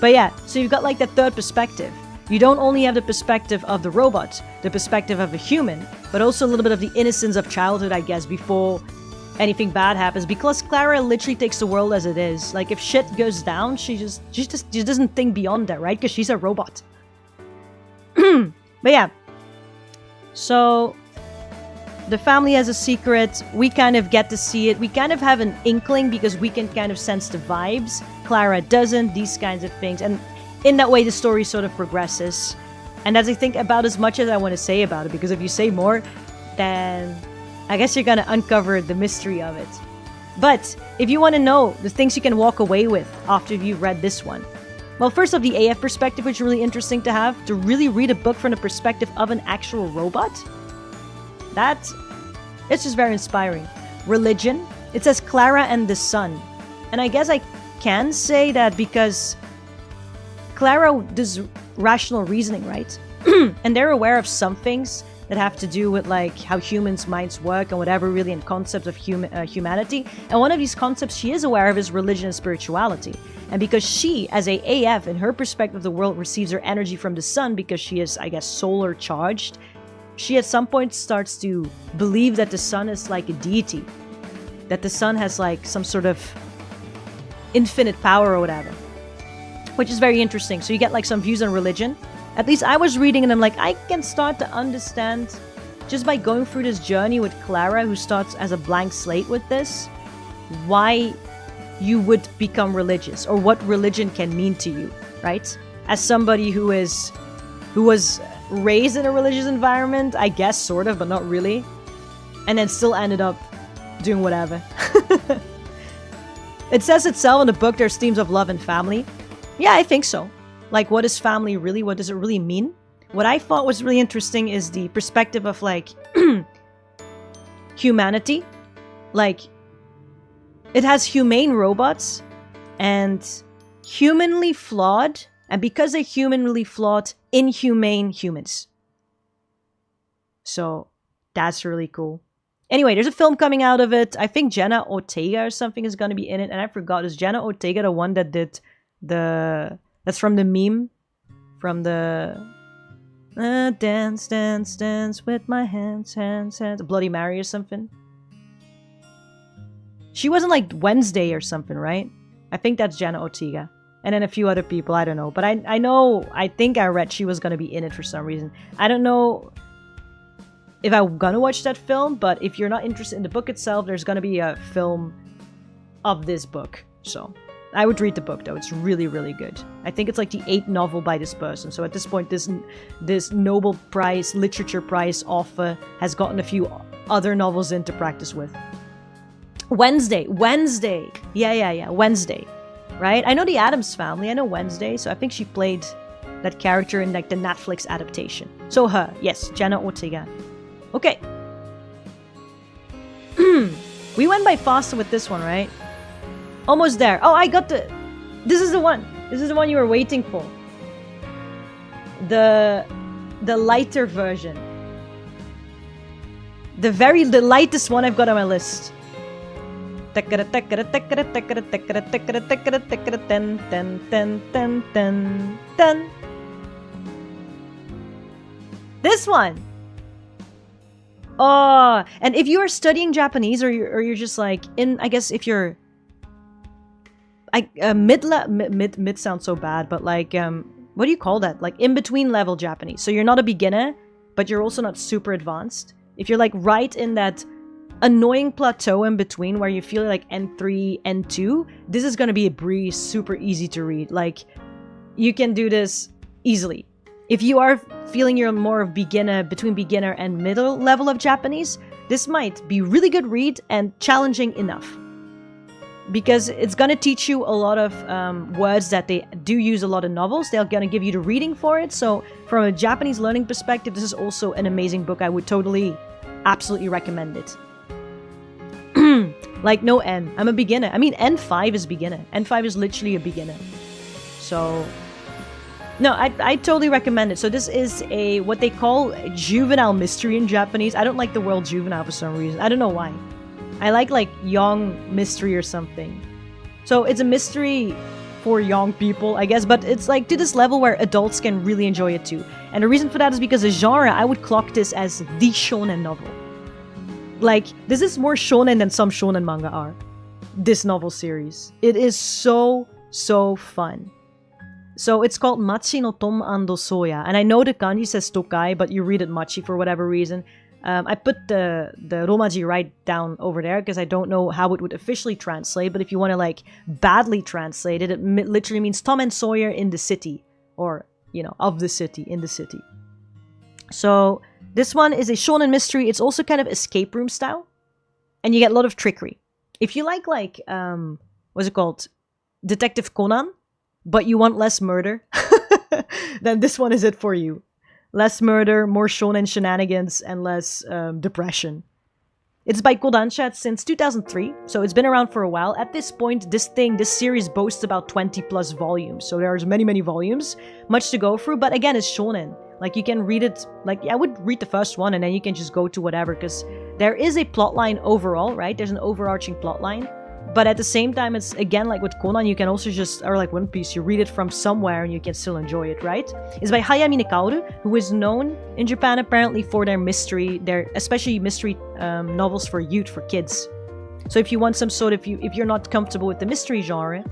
But yeah, so you've got like that third perspective. You don't only have the perspective of the robot, the perspective of a human, but also a little bit of the innocence of childhood, I guess, before anything bad happens. Because Klara literally takes the world as it is. Like if shit goes down, she doesn't think beyond that, right? Because she's a robot. But yeah. So the family has a secret. We kind of get to see it. We kind of have an inkling because we can kind of sense the vibes. Klara doesn't. These kinds of things. And in that way, the story sort of progresses. And that's, I think, about as much as I want to say about it, because if you say more, then I guess you're gonna uncover the mystery of it. But if you want to know the things you can walk away with after you've read this one, well, first off, the AF perspective, which is really interesting to have, to really read a book from the perspective of an actual robot. It's just very inspiring. Religion, it says Klara and the sun. And I guess I can say that because Klara does rational reasoning, right? And they're aware of some things that have to do with like how humans' minds work and whatever, really, and concepts of humanity. And one of these concepts she is aware of is religion and spirituality. And because she, as a AF, in her perspective of the world, receives her energy from the sun because she is, I guess, solar charged, she at some point starts to believe that the sun is like a deity. That the sun has like some sort of infinite power or whatever. Which is very interesting. So you get like some views on religion. At least I was reading and I'm like, I can start to understand just by going through this journey with Klara, who starts as a blank slate with this, why you would become religious or what religion can mean to you, right? As somebody who was raised in a religious environment, I guess, sort of, but not really, and then still ended up doing whatever. It says itself in the book there's themes of love and family. Yeah, I think so. Like, what is family really? What does it really mean? What I thought was really interesting is the perspective of, like, humanity. Like, it has humane robots and humanly flawed, and because they're humanly flawed, inhumane humans. So, that's really cool. Anyway, there's a film coming out of it. I think Jenna Ortega or something is going to be in it, and I forgot. Is Jenna Ortega the one that did that's from the meme? From the dance, dance, dance with my hands, hands, hands. Bloody Mary or something. She wasn't like Wednesday or something, right? I think that's Jenna Ortega. And then a few other people, I don't know. But I know, I think I read she was going to be in it for some reason. I don't know if I'm going to watch that film, but if you're not interested in the book itself, there's going to be a film of this book. So I would read the book, though. It's really, really good. I think it's like the 8th novel by this person. So at this point, this Nobel Prize, Literature Prize author has gotten a few other novels in to practice with. Wednesday. Yeah, Wednesday. Right? I know the Addams Family. I know Wednesday. So I think she played that character in like the Netflix adaptation. So her. Yes, Jenna Ortega. Okay. We went by faster with this one, right? Almost there. Oh, I got the... This is the one. This is the one you were waiting for. The lighter version. The lightest one I've got on my list. This one. Oh, and if you are studying Japanese or you're just like in, I guess if you're mid sounds so bad, but like what do you call that? Like in between level Japanese. So you're not a beginner, but you're also not super advanced. If you're like right in that annoying plateau in between where you feel like N3, N2, this is gonna be a breeze, super easy to read. Like, you can do this easily. If you are feeling you're more of beginner, between beginner and middle level of Japanese, this might be really good read and challenging enough. Because it's gonna teach you a lot of words that they do use a lot in novels. They're gonna give you the reading for it. So from a Japanese learning perspective, this is also an amazing book. I would totally, absolutely recommend it. Like no N. I'm a beginner. I mean, N5 is beginner. N5 is literally a beginner. So, no, I totally recommend it. So this is what they call a juvenile mystery in Japanese. I don't like the word juvenile for some reason. I don't know why. I like young mystery or something. So it's a mystery for young people, I guess. But it's like to this level where adults can really enjoy it too. And the reason for that is because the genre, I would clock this as the shonen novel. Like, this is more shonen than some shonen manga are. This novel series. It is so, so fun. So it's called Machi no Tome Sawyer. And I know the kanji says Tokai, but you read it Machi for whatever reason. I put the Romaji right down over there because I don't know how it would officially translate. But if you want to like badly translate it, it literally means Tom and Sawyer in the city. Or, you know, of the city, in the city. So this one is a shonen mystery. It's also kind of escape room style. And you get a lot of trickery. If you like what's it called? Detective Conan, but you want less murder, then this one is it for you. Less murder, more shonen shenanigans, and less depression. It's by Kodansha since 2003, so it's been around for a while. At this point, this series boasts about 20 plus volumes, so there's many volumes, much to go through, but again, it's shonen. Like, you can read it, like, I would read the first one, and then you can just go to whatever, because there is a plotline overall, right? There's an overarching plotline. But at the same time, it's, again, like with Conan, you can also just, or like One Piece, you read it from somewhere and you can still enjoy it, right? It's by Hayami Kaoru, who is known in Japan apparently for their mystery, especially mystery novels for youth, for kids. So if you want some sort of, if you're not comfortable with the mystery genre,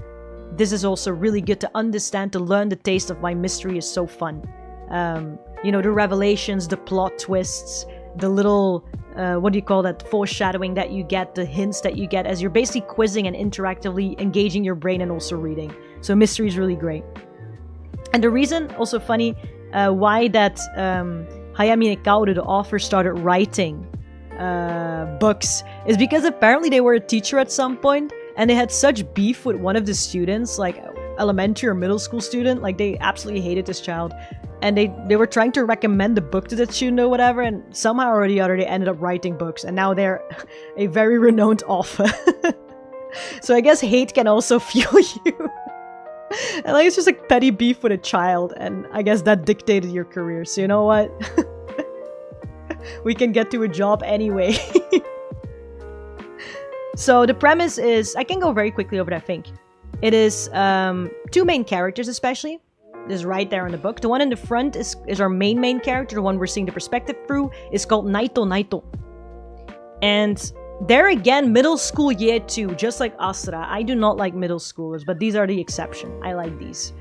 this is also really good to understand, to learn the taste of why mystery is so fun. You know, the revelations, the plot twists, the little, what do you call that, foreshadowing that you get, the hints that you get as you're basically quizzing and interactively engaging your brain and also reading. So mystery is really great. And the reason, also funny, why that Hayami Kaoru, the author, started writing books is because apparently they were a teacher at some point and they had such beef with one of the students, like elementary or middle school student, like they absolutely hated this child. And they were trying to recommend the book to the student or whatever, and somehow or the other they ended up writing books, and now they're a very renowned author. So I guess hate can also fuel you. And like, it's just like petty beef with a child, and I guess that dictated your career. So you know what? We can get to a job anyway. So the premise is, I can go very quickly over it, I think. It is two main characters especially. Is right there in the book. The one in the front is our main character, the one we're seeing the perspective through, is called Naito. And there again, middle school year 2, just like Asura. I do not like middle schoolers, but these are the exception. I like these.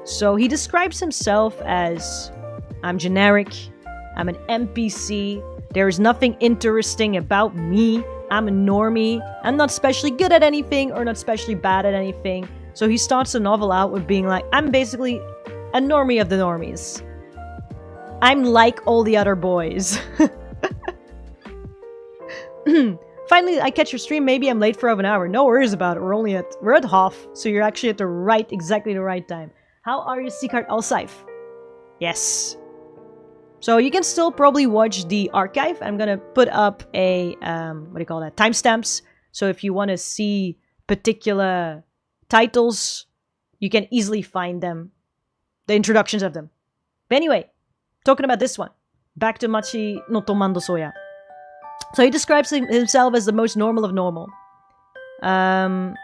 So he describes himself as, I'm generic, I'm an NPC, there is nothing interesting about me, I'm a normie, I'm not especially good at anything or not especially bad at anything. So he starts the novel out with being like, I'm basically a normie of the normies. I'm like all the other boys. Finally, I catch your stream. Maybe I'm late for half an hour. No worries about it. We're at half, so you're actually at exactly the right time. How are you, Seacard Alsaif? Yes. So you can still probably watch the archive. I'm gonna put up a what do you call that? Timestamps. So if you want to see particular titles, you can easily find them. The introductions of them. But anyway, talking about this one. Back to Machi no Tomando Soya. So he describes himself as the most normal of normal. Yeah,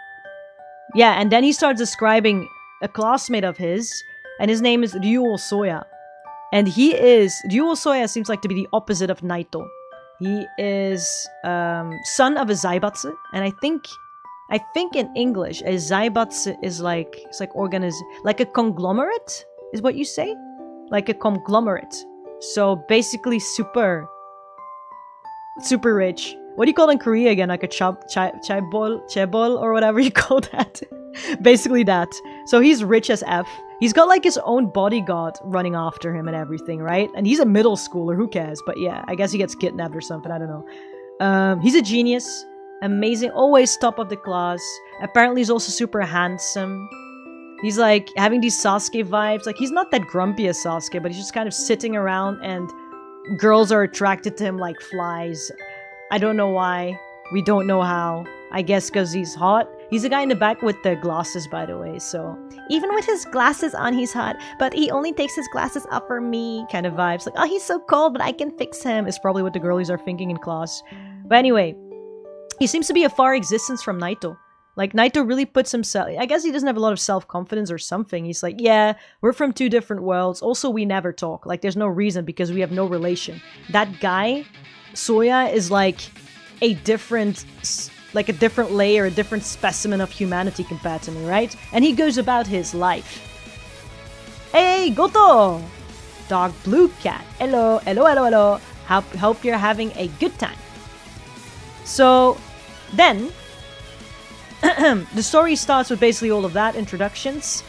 and then he starts describing a classmate of his, and his name is Ryuo Soya. And Ryuo Soya seems like to be the opposite of Naito. He is son of a Zaibatsu, and I think in English, a zaibatsu is like, it's like a conglomerate, is what you say? Like a conglomerate. So basically super rich. What do you call it in Korea again? Like a chaebol or whatever you call that. Basically that. So he's rich as F. He's got like his own bodyguard running after him and everything, right? And he's a middle schooler, who cares? But yeah, I guess he gets kidnapped or something, I don't know. He's a genius. Amazing, always top of the class. Apparently he's also super handsome. He's like having these Sasuke vibes. Like, he's not that grumpy as Sasuke, but he's just kind of sitting around and girls are attracted to him like flies. I don't know why. We don't know how. I guess because he's hot. He's the guy in the back with the glasses, by the way, so... Even with his glasses on, he's hot, but he only takes his glasses off for me kind of vibes. Like, oh, he's so cold, but I can fix him. Is probably what the girlies are thinking in class. But anyway... He seems to be a far existence from Naito. Like, Naito really puts himself... I guess he doesn't have a lot of self-confidence or something. He's like, yeah, we're from two different worlds. Also, we never talk. Like, there's no reason because we have no relation. That guy, Soya, is like a different layer, a different specimen of humanity compared to me, right? And he goes about his life. Hey, Goto! Dog Blue Cat. Hello. Hope you're having a good time. So... Then, the story starts with basically all of that, introductions.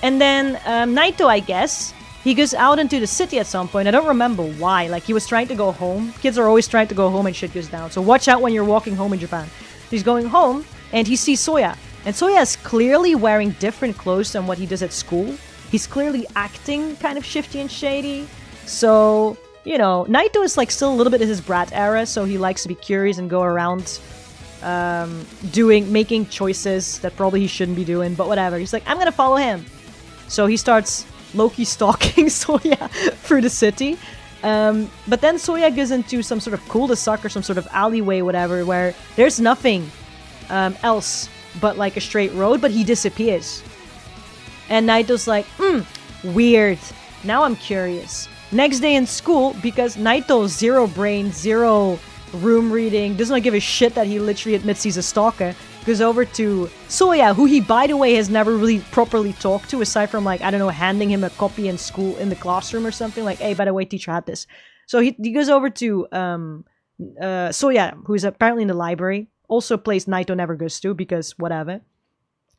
And then, Naito, I guess, he goes out into the city at some point. I don't remember why. Like, he was trying to go home. Kids are always trying to go home and shit goes down. So watch out when you're walking home in Japan. He's going home and he sees Sawyer. And Sawyer is clearly wearing different clothes than what he does at school. He's clearly acting kind of shifty and shady. So, you know, Naito is like still a little bit in his brat era. So he likes to be curious and go around making choices that probably he shouldn't be doing. But whatever. He's like, I'm going to follow him. So he starts low-key stalking Sawyer through the city. But then Sawyer goes into some sort of cul-de-sac or some sort of alleyway, whatever, where there's nothing else but like a straight road, but he disappears. And Naito's like, weird. Now I'm curious. Next day in school, because Naito, zero brain, zero room reading, does not give a shit that he literally admits he's a stalker, goes over to Sawyer, who he, by the way, has never really properly talked to, aside from, like, I don't know, handing him a copy in school, in the classroom or something, like, hey, by the way, teacher had this. So he goes over to Sawyer, who's apparently in the library, also a place Naito never goes to, because whatever.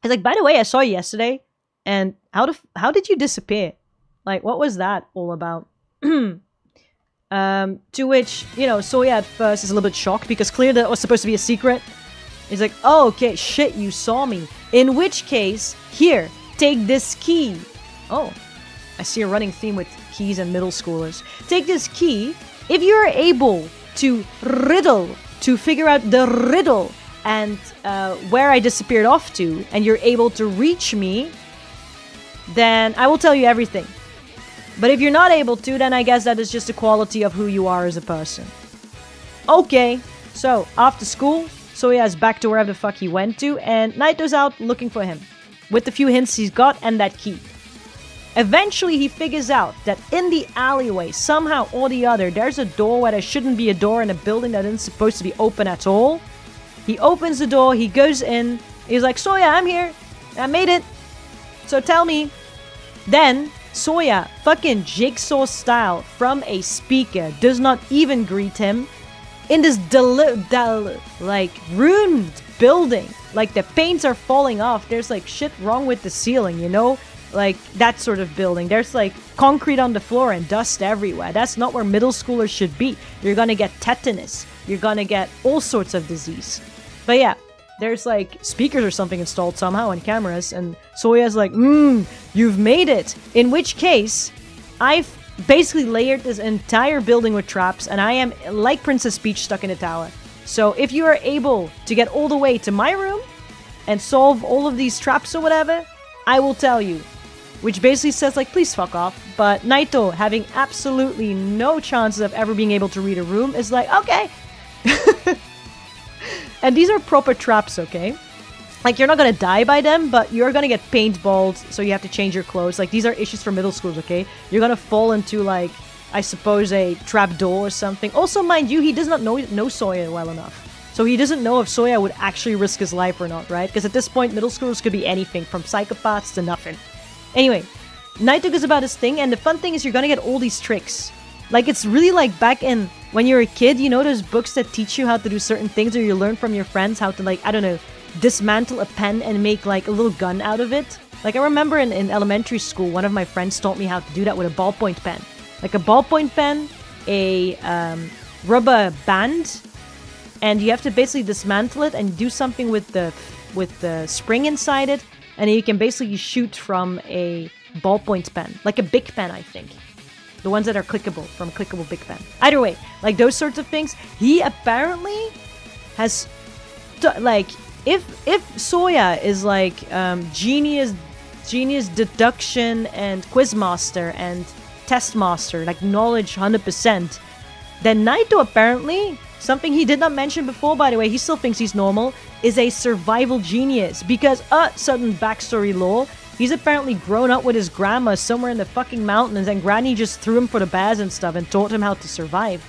He's like, by the way, I saw you yesterday, and how did you disappear? Like, what was that all about? To which, you know, Sawyer at first is a little bit shocked, because clearly that was supposed to be a secret. He's like, oh, okay, shit, you saw me. In which case, here, take this key. Oh, I see a running theme with keys and middle schoolers. Take this key. If you're able to figure out the riddle and where I disappeared off to, and you're able to reach me, then I will tell you everything. But if you're not able to, then I guess that is just a quality of who you are as a person. Okay, so after school, Sawyer is back to wherever the fuck he went to, and Naito's out looking for him, with the few hints he's got and that key. Eventually, he figures out that in the alleyway, somehow or the other, there's a door where there shouldn't be a door in a building that isn't supposed to be open at all. He opens the door, he goes in, he's like, Sawyer, I'm here, I made it, so tell me. Then, Sawyer, fucking jigsaw style, from a speaker, does not even greet him. In this like ruined building, like the paints are falling off. There's like shit wrong with the ceiling, you know, like that sort of building. There's like concrete on the floor and dust everywhere. That's not where middle schoolers should be. You're gonna get tetanus. You're gonna get all sorts of disease. But yeah, there's like speakers or something installed somehow and cameras, and Sawyer's like, you've made it. In which case, I've basically layered this entire building with traps, and I am like Princess Peach stuck in a tower. So if you are able to get all the way to my room and solve all of these traps or whatever, I will tell you. Which basically says like, please fuck off. But Naito, having absolutely no chances of ever being able to read a room, is like, okay. And these are proper traps, okay? Like, you're not gonna die by them, but you're gonna get paintballed, so you have to change your clothes. Like, these are issues for middle schools, okay? You're gonna fall into, like, I suppose a trapdoor or something. Also, mind you, he does not know Sawyer well enough. So he doesn't know if Sawyer would actually risk his life or not, right? Because at this point, middle schoolers could be anything, from psychopaths to nothing. Anyway, Naito goes about his thing, and the fun thing is you're gonna get all these tricks. Like, it's really like back in when you're a kid, you know those books that teach you how to do certain things, or you learn from your friends how to, like, I don't know, dismantle a pen and make like a little gun out of it. Like, I remember in elementary school, one of my friends taught me how to do that with a ballpoint pen. Like a ballpoint pen, a rubber band, and you have to basically dismantle it and do something with the spring inside it, and then you can basically shoot from a ballpoint pen, like a big pen, I think. The ones that are clickable, from a clickable big pen. Either way, like those sorts of things. He apparently has, like, if Sawyer is like genius deduction and quizmaster and test master, like knowledge 100%, then Naito apparently, something he did not mention before, by the way, he still thinks he's normal, is a survival genius. Because, sudden backstory lore, he's apparently grown up with his grandma somewhere in the fucking mountains, and Granny just threw him for the bears and stuff and taught him how to survive.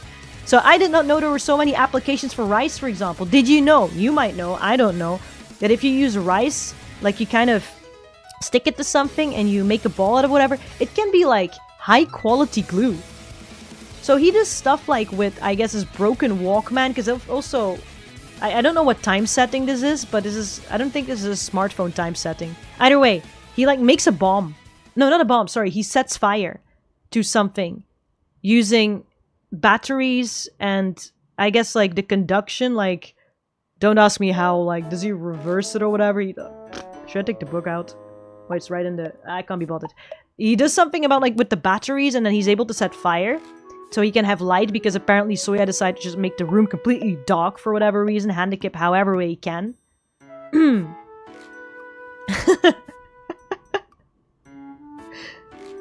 So I did not know there were so many applications for rice, for example. Did you know? You might know, I don't know, that if you use rice, like you kind of stick it to something and you make a ball out of whatever, it can be like high quality glue. So he does stuff like with, I guess, his broken Walkman, because also, I don't know what time setting this is, but I don't think this is a smartphone time setting. Either way, he like makes a bomb. No, not a bomb, sorry, he sets fire to something using batteries and I guess like the conduction, like don't ask me how, like does he reverse it or whatever? Should I take the book out? Oh, it's right in the... I can't be bothered. He does something about like with the batteries and then he's able to set fire so he can have light because apparently Sawyer decided to just make the room completely dark for whatever reason, handicap however way he can.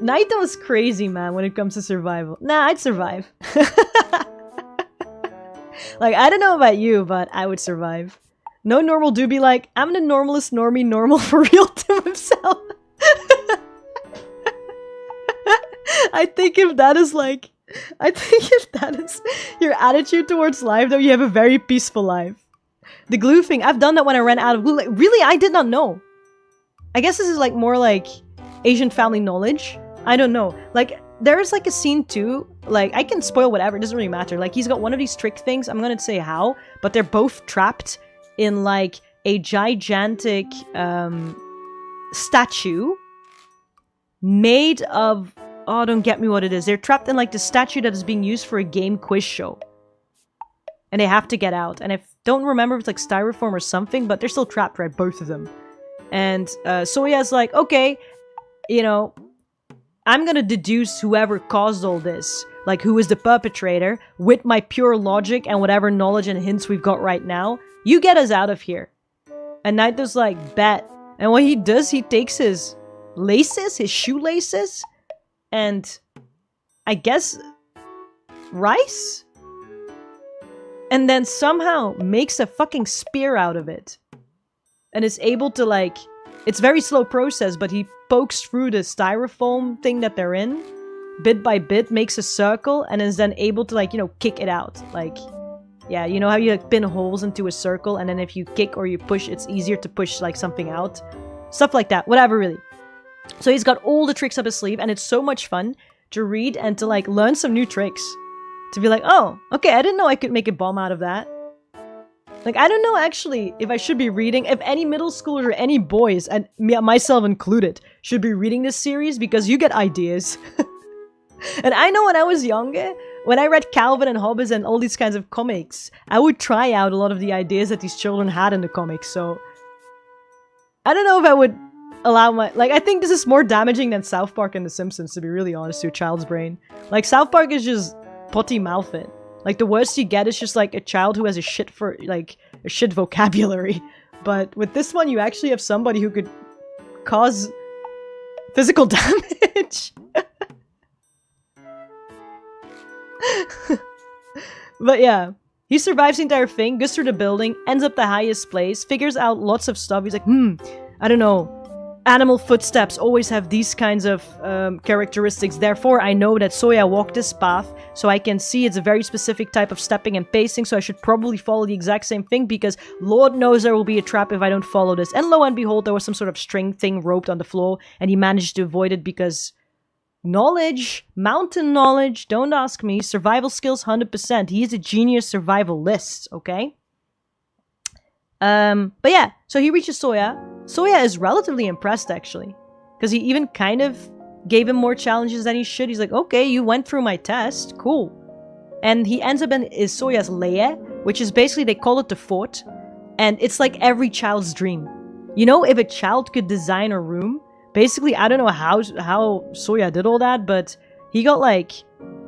Naito's crazy, man, when it comes to survival. Nah, I'd survive. Like, I don't know about you, but I would survive. No normal dude be like, I'm the normalest normie normal for real to himself. I think if that is your attitude towards life, though, you have a very peaceful life. The glue thing, I've done that when I ran out of glue. Like, really, I did not know. I guess this is like more like Asian family knowledge. I don't know. Like, there's like a scene too, like, I can spoil whatever, it doesn't really matter. Like, he's got one of these trick things, I'm gonna say how, but they're both trapped in like a gigantic statue made of, oh, don't get me what it is. They're trapped in like the statue that is being used for a game quiz show. And they have to get out. And I don't remember if it's like styrofoam or something, but they're still trapped, right? Both of them. And Soya's like, okay, you know, I'm gonna deduce whoever caused all this, like who is the perpetrator, with my pure logic and whatever knowledge and hints we've got right now. You get us out of here. And Naito's like, bet. And what he does, he takes his laces, his shoelaces, and I guess rice? And then somehow makes a fucking spear out of it. And is able to like, it's very slow process, but he pokes through the styrofoam thing that they're in, bit by bit, makes a circle, and is then able to like, you know, kick it out. Like, yeah, you know how you like pin holes into a circle, and then if you kick or you push, it's easier to push like something out. Stuff like that, whatever really. So he's got all the tricks up his sleeve, and it's so much fun to read and to like learn some new tricks. To be like, oh, okay, I didn't know I could make a bomb out of that. Like, I don't know actually if I should be reading, if any middle schoolers or any boys, and myself included, should be reading this series, because you get ideas. And I know when I was younger, when I read Calvin and Hobbes and all these kinds of comics, I would try out a lot of the ideas that these children had in the comics, so... I don't know if I would allow my... Like, I think this is more damaging than South Park and The Simpsons, to be really honest, to a child's brain. Like, South Park is just potty mouth it. Like, the worst you get is just, like, a child who has a shit vocabulary. But with this one, you actually have somebody who could cause physical damage. But yeah, he survives the entire thing, goes through the building, ends up the highest place, figures out lots of stuff. He's like, I don't know. Animal footsteps always have these kinds of characteristics. Therefore, I know that Soya walked this path, so I can see it's a very specific type of stepping and pacing, so I should probably follow the exact same thing, because Lord knows there will be a trap if I don't follow this. And lo and behold, there was some sort of string thing roped on the floor, and he managed to avoid it because... knowledge, mountain knowledge, don't ask me. Survival skills, 100%. He is a genius survivalist, okay? But yeah, so he reaches Soya. Soya is relatively impressed, actually. Because he even kind of gave him more challenges than he should. He's like, okay, you went through my test. Cool. And he ends up in Soya's lair, which is basically, they call it the fort. And it's like every child's dream. You know, if a child could design a room... Basically, I don't know how Soya did all that, but he got like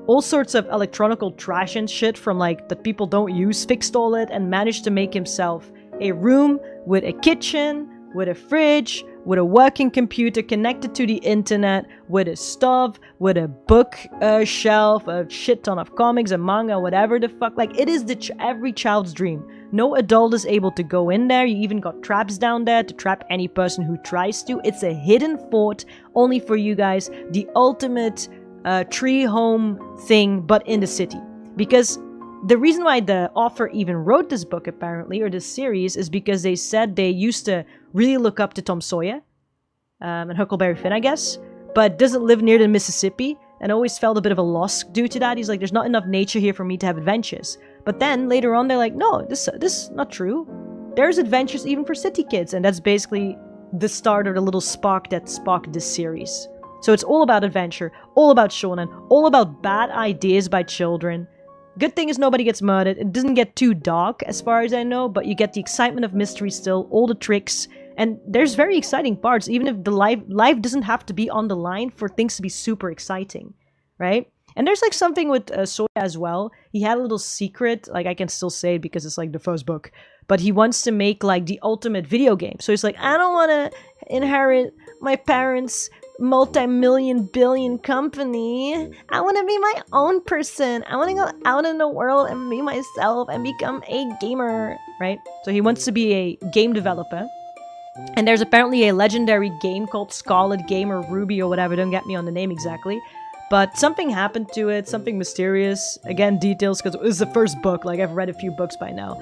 all sorts of electronical trash and shit from like that people don't use, fixed all it, and managed to make himself a room with a kitchen, with a fridge, with a working computer connected to the internet, with a stove, with a book shelf, a shit ton of comics and manga, whatever the fuck. Like, it is every child's dream. No adult is able to go in there. You even got traps down there to trap any person who tries to. It's a hidden fort, only for you guys. The ultimate tree home thing, but in the city. Because the reason why the author even wrote this book, apparently, or this series, is because they said they used to really look up to Tome Sawyer and Huckleberry Finn, I guess, but doesn't live near the Mississippi and always felt a bit of a loss due to that. He's like, there's not enough nature here for me to have adventures. But then later on, they're like, no, this is not true. There's adventures even for city kids, and that's basically the start or the little spark that sparked this series. So it's all about adventure, all about shonen, all about bad ideas by children. Good thing is nobody gets murdered. It doesn't get too dark as far as I know, but you get the excitement of mystery still, all the tricks, and there's very exciting parts, even if the life doesn't have to be on the line for things to be super exciting, right? And there's like something with Sawyer as well. He had a little secret, like I can still say it because it's like the first book, but he wants to make like the ultimate video game. So he's like, I don't want to inherit my parents' multi-million billion company. I want to be my own person. I want to go out in the world and be myself and become a gamer, right? So he wants to be a game developer. And there's apparently a legendary game called Scarlet Game or Ruby or whatever. Don't get me on the name exactly. But something happened to it, something mysterious. Again, details, because it was the first book. Like, I've read a few books by now.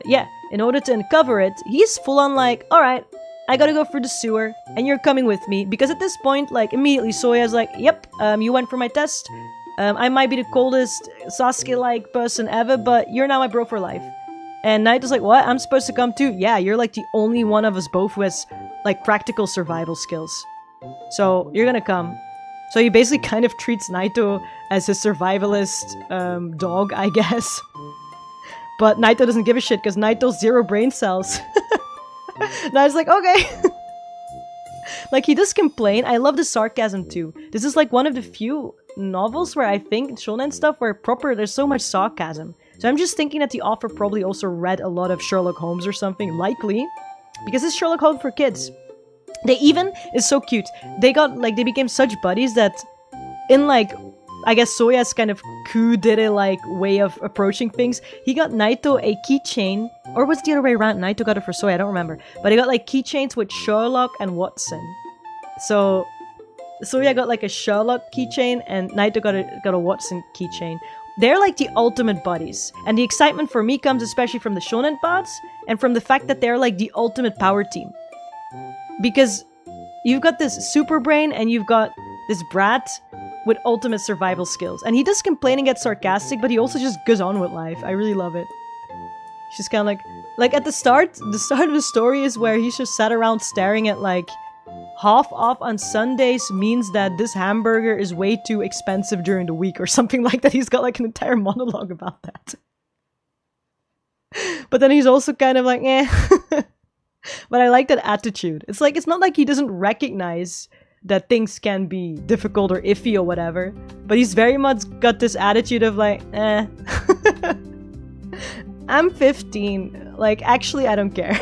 Yeah, in order to uncover it, he's full on like, alright, I gotta go through the sewer, and you're coming with me. Because at this point, like, immediately Sawyer's like, yep, you went for my test. I might be the coldest Sasuke-like person ever, but you're now my bro for life. And Naito's like, what? I'm supposed to come too? Yeah, you're like the only one of us both who has, like, practical survival skills. So, you're gonna come. So he basically kind of treats Naito as his survivalist dog, I guess. But Naito doesn't give a shit because Naito's 0 brain cells. Naito's like, okay. Like, he does complain. I love the sarcasm too. This is like one of the few novels where I think shonen stuff where there's so much sarcasm. So I'm just thinking that the author probably also read a lot of Sherlock Holmes or something, likely. Because it's Sherlock Holmes for kids. They even, it's so cute, they became such buddies that in like, I guess Sawyer's kind of coup-did-it like way of approaching things, he got Naito a keychain, or was it the other way around? Naito got it for Sawyer, I don't remember. But he got like keychains with Sherlock and Watson. So, Sawyer got like a Sherlock keychain and Naito got a Watson keychain. They're like the ultimate buddies. And the excitement for me comes especially from the shonen parts, and from the fact that they're like the ultimate power team. Because you've got this super brain and you've got this brat with ultimate survival skills. And he does complain and get sarcastic, but he also just goes on with life. I really love it. He's just kind of like at the start of the story is where he's just sat around staring at like half off on Sundays means that this hamburger is way too expensive during the week or something like that. He's got like an entire monologue about that. But then he's also kind of like, eh. But I like that attitude. It's like, it's not like he doesn't recognize that things can be difficult or iffy or whatever. But he's very much got this attitude of like, eh. I'm 15. Like, actually, I don't care.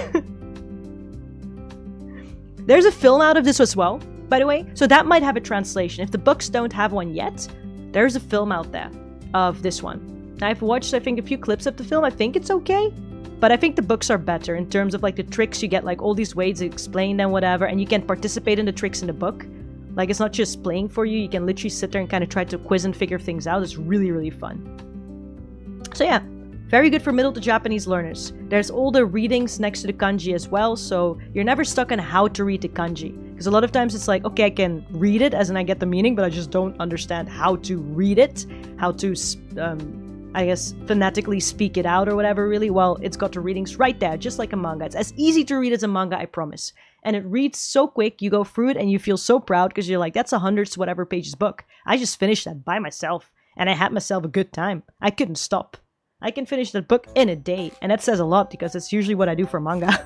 There's a film out of this as well, by the way. So that might have a translation. If the books don't have one yet, there's a film out there of this one. I've watched, I think, a few clips of the film. I think it's okay. But I think the books are better in terms of like the tricks you get, like all these ways to explain them, whatever, and you can participate in the tricks in the book. Like, it's not just playing for you, you can literally sit there and kind of try to quiz and figure things out. It's really, really fun. So yeah, very good for middle to Japanese learners. There's all the readings next to the kanji as well, so you're never stuck on how to read the kanji. Because a lot of times it's like, okay, I can read it, as in I get the meaning, but I just don't understand how to read it, how to I guess, phonetically speak it out or whatever, really. Well, it's got the readings right there, just like a manga. It's as easy to read as a manga, I promise. And it reads so quick, you go through it and you feel so proud because you're like, that's a hundreds whatever pages book. I just finished that by myself and I had myself a good time. I couldn't stop. I can finish that book in a day, and that says a lot because that's usually what I do for manga.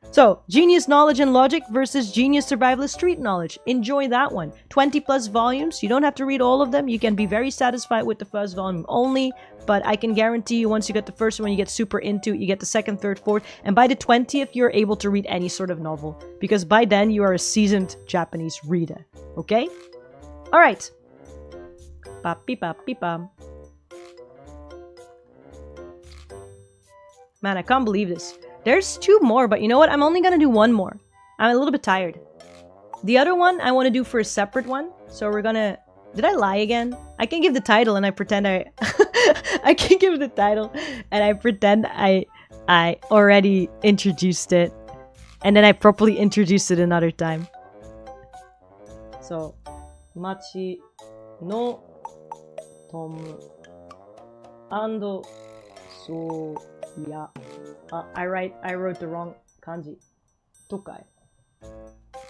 So, genius knowledge and logic versus genius survivalist street knowledge. Enjoy that one. 20 plus volumes. You don't have to read all of them. You can be very satisfied with the first volume only. But I can guarantee you once you get the first one, you get super into it. You get the second, third, fourth. And by the 20th, you're able to read any sort of novel. Because by then, you are a seasoned Japanese reader. Okay? Alright. Papi papi pam. Man, I can't believe this. There's 2 more, but you know what? I'm only gonna do 1 more. I'm a little bit tired. The other one, I want to do for a separate one. So we're gonna... Did I lie again? I can give the title and I pretend I... I can give the title and I pretend I already introduced it. And then I properly introduced it another time. So... Machi no Tome and Sawyer. I wrote the wrong kanji. Tokai.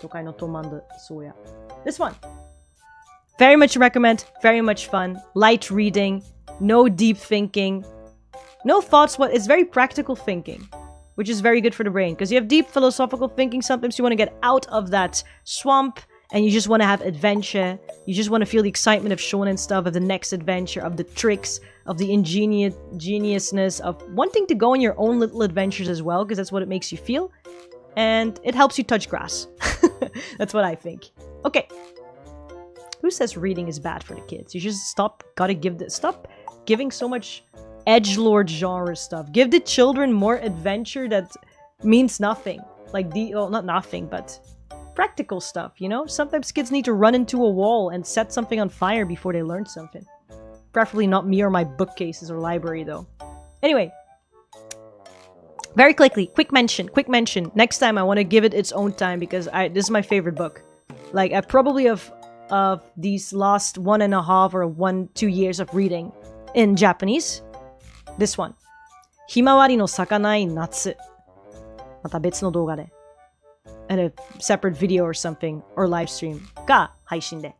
都会のTome Sawyer. This one. Very much recommend. Very much fun. Light reading. No deep thinking. No thoughts. It's very practical thinking, which is very good for the brain. Because you have deep philosophical thinking. Sometimes you want to get out of that swamp. And you just want to have adventure. You just want to feel the excitement of shonen stuff, of the next adventure, of the tricks, of the ingeniousness, of wanting to go on your own little adventures as well, because that's what it makes you feel. And it helps you touch grass. That's what I think. Okay. Who says reading is bad for the kids? You just stop giving so much edgelord genre stuff. Give the children more adventure that means nothing. Like not nothing, but practical stuff, you know? Sometimes kids need to run into a wall and set something on fire before they learn something. Preferably not me or my bookcases or library, though. Anyway. Very quickly, quick mention. Next time I want to give it its own time because this is my favorite book. Like, I probably of these last 1.5 or 2 years of reading in Japanese. This one. ひまわりの咲かない夏。また別の動画で。And a separate video or something, or live stream が配信で。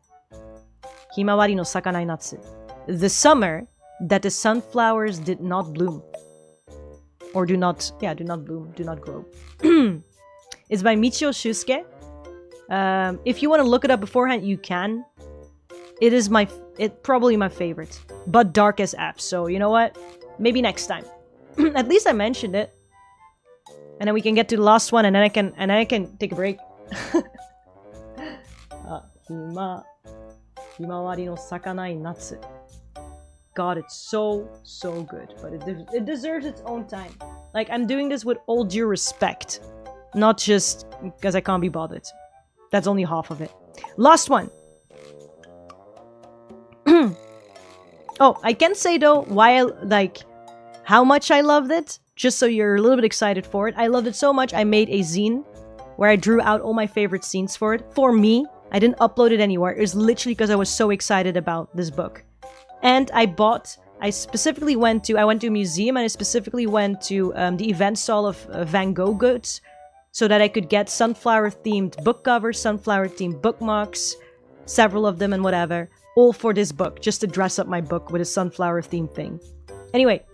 ひまわりの咲かない夏。The summer that the sunflowers did not bloom. Or do not bloom, do not grow. It's by Michio Shusuke. If you want to look it up beforehand, you can. It's probably my favorite. But dark as F, so you know what? Maybe next time. At least I mentioned it. And then we can get to the last one, and then I can take a break. Himawari no sakanai natsu. God, it's so good, but it deserves its own time. Like, I'm doing this with all due respect, not just because I can't be bothered. That's only half of it. Last one. Oh, I can say though how much I loved it. Just so you're a little bit excited for it. I loved it so much, I made a zine where I drew out all my favorite scenes for it. For me, I didn't upload it anywhere. It was literally because I was so excited about this book. And I went to a museum, and I specifically went to the event stall of Van Gogh goods so that I could get sunflower-themed book covers, sunflower-themed bookmarks, several of them and whatever, all for this book, just to dress up my book with a sunflower-themed thing. Anyway.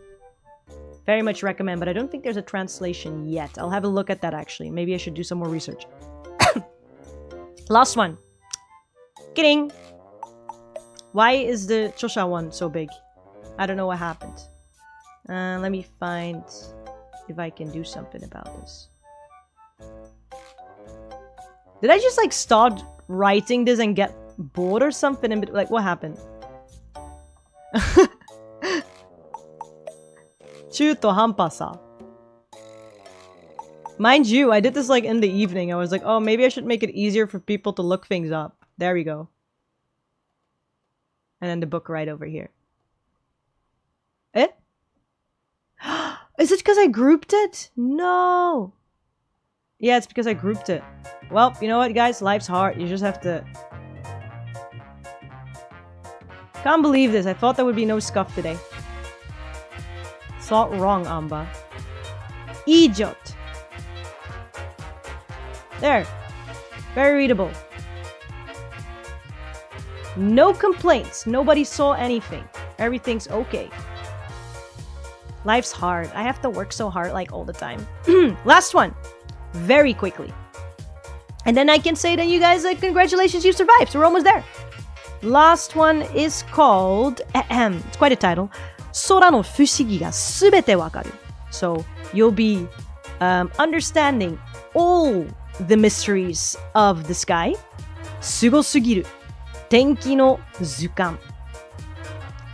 Very much recommend, but I don't think there's a translation yet. I'll have a look at that, actually. Maybe I should do some more research. Last one. Kidding. Why is the Chosha one so big? I don't know what happened. Let me find if I can do something about this. Did I just, start writing this and get bored or something? And what happened? Mind you, I did this in the evening. I was like, oh, maybe I should make it easier for people to look things up. There we go. And then the book right over here. Eh? Is it because I grouped it? No. Yeah, it's because I grouped it. Well, you know what, guys? Life's hard. You just have to... Can't believe this. I thought there would be no scuff today. Thought wrong, Anba. Ijot. There. Very readable. No complaints. Nobody saw anything. Everything's okay. Life's hard. I have to work so hard all the time. Last one. Very quickly. And then I can say to you guys, congratulations, you survived. So we're almost there. Last one is called... it's quite a title. 空の不思議がすべてわかる. So you'll be understanding all the mysteries of the sky. 凄すぎる. 天気の図鑑.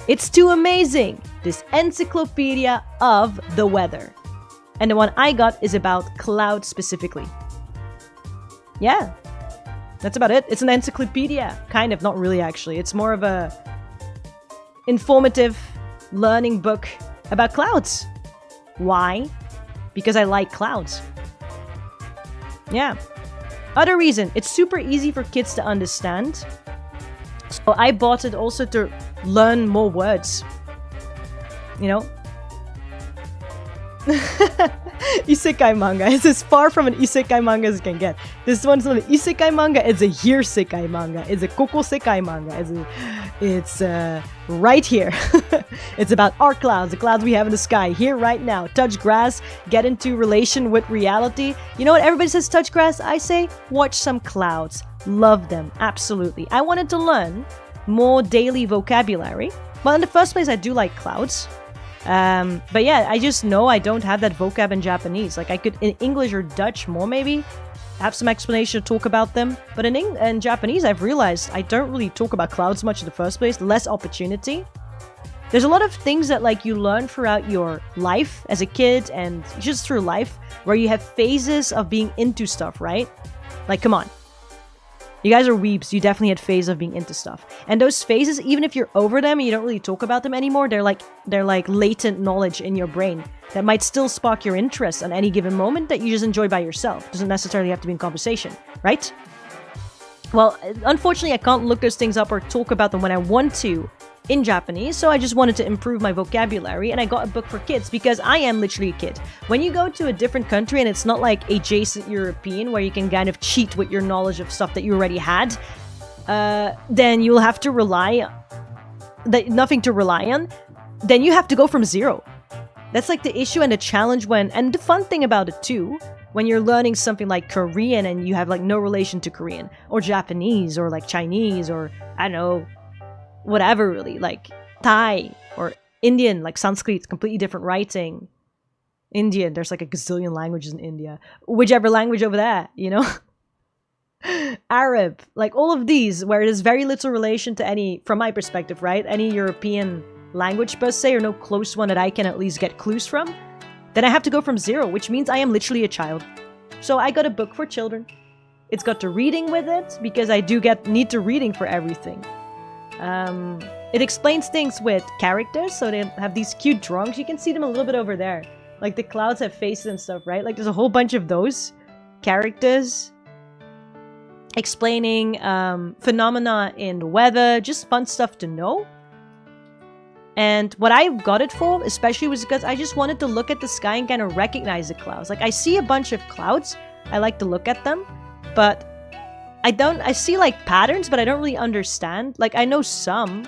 It's too amazing. This encyclopedia of the weather. And the one I got is about clouds specifically. Yeah. That's about it. It's an encyclopedia. Kind of, not really actually. It's more of a informative learning book about clouds. Why? Because I like clouds. Yeah. Other reason, it's super easy for kids to understand. So I bought it also to learn more words. You know? Isekai manga. It's as far from an isekai manga as it can get. This one's not an isekai manga, it's a here sekai manga. It's a koko sekai manga. It's right here. It's about our clouds, the clouds we have in the sky, here right now. Touch grass, get into relation with reality. You know what? Everybody says touch grass. I say watch some clouds. Love them. Absolutely. I wanted to learn more daily vocabulary. Well, in the first place, I do like clouds. But yeah, I just know I don't have that vocab in Japanese. Like I could in English or Dutch more maybe have some explanation to talk about them. But in Japanese, I've realized I don't really talk about clouds much in the first place. Less opportunity. There's a lot of things that like you learn throughout your life as a kid and just through life where you have phases of being into stuff, right? Like, come on. You guys are weebs. You definitely had phases of being into stuff. And those phases, even if you're over them and you don't really talk about them anymore, they're like latent knowledge in your brain that might still spark your interest on any given moment that you just enjoy by yourself. Doesn't necessarily have to be in conversation, right? Well, unfortunately, I can't look those things up or talk about them when I want to in Japanese, so I just wanted to improve my vocabulary, and I got a book for kids because I am literally a kid. When you go to a different country and it's not like adjacent European where you can kind of cheat with your knowledge of stuff that you already had, then you'll have to rely nothing to rely on. Then you have to go from zero. That's like the issue and the challenge and the fun thing about it too, when you're learning something like Korean and you have like no relation to Korean, or Japanese, or like Chinese, or I don't know, whatever really, like Thai or Indian, like Sanskrit, completely different writing. Indian, there's like a gazillion languages in India. Whichever language over there, you know? Arab, like all of these, where there's very little relation to any, from my perspective, right? Any European language per se, or no close one that I can at least get clues from, then I have to go from zero, which means I am literally a child. So I got a book for children. It's got to reading with it, because I do need to reading for everything. It explains things with characters, so they have these cute drawings. You can see them a little bit over there. Like the clouds have faces and stuff, right? Like there's a whole bunch of those characters explaining phenomena in the weather, just fun stuff to know. And what I got it for, especially, was because I just wanted to look at the sky and kind of recognize the clouds. Like I see a bunch of clouds, I like to look at them, but I see like patterns, but I don't really understand. Like I know some.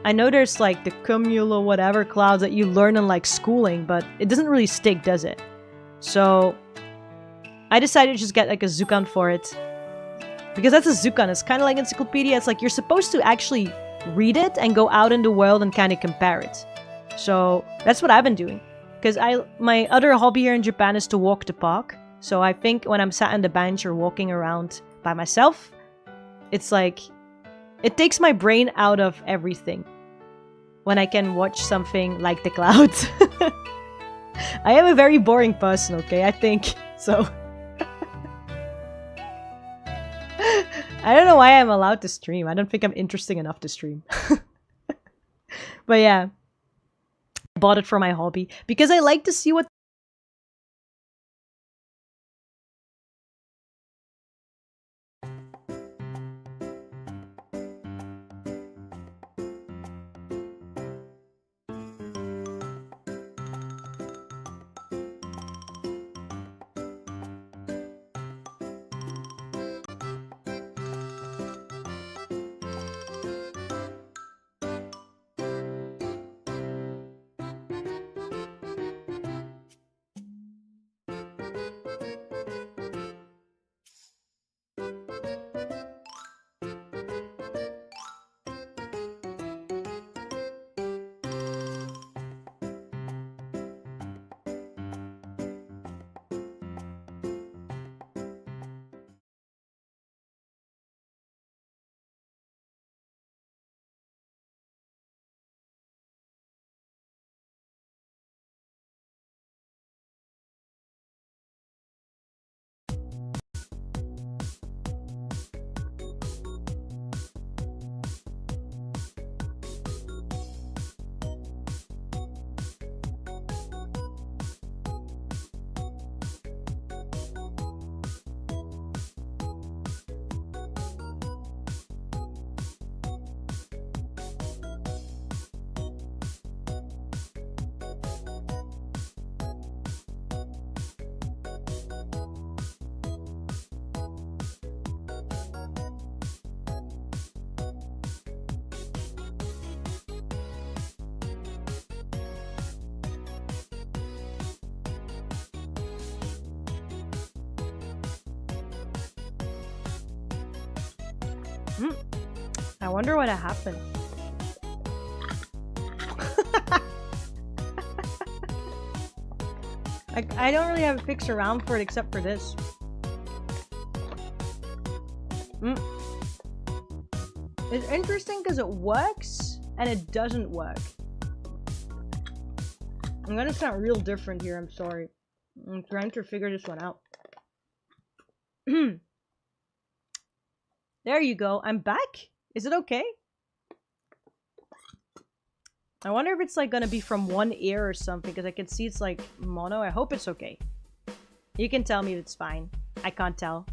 I know there's like the cumulo whatever clouds that you learn in like schooling, but it doesn't really stick, does it? So I decided to just get like a Zukan for it. Because that's a Zukan. It's kind of like encyclopedia. It's like you're supposed to actually read it and go out in the world and kind of compare it. So that's what I've been doing. Because my other hobby here in Japan is to walk the park. So I think when I'm sat on the bench or walking around by myself, it's like it takes my brain out of everything when I can watch something like the clouds. I am a very boring person, okay? I think so. I don't know why I'm allowed to stream. I don't think I'm interesting enough to stream. But yeah, I bought it for my hobby because I like to see what I wonder what happened. I don't really have a fix around for it except for this. It's interesting because it works and it doesn't work. I'm gonna sound real different here, I'm sorry. I'm trying to figure this one out. There you go, I'm back? Is it okay? I wonder if it's like gonna be from one ear or something, because I can see it's like mono. I hope it's okay. You can tell me if it's fine. I can't tell.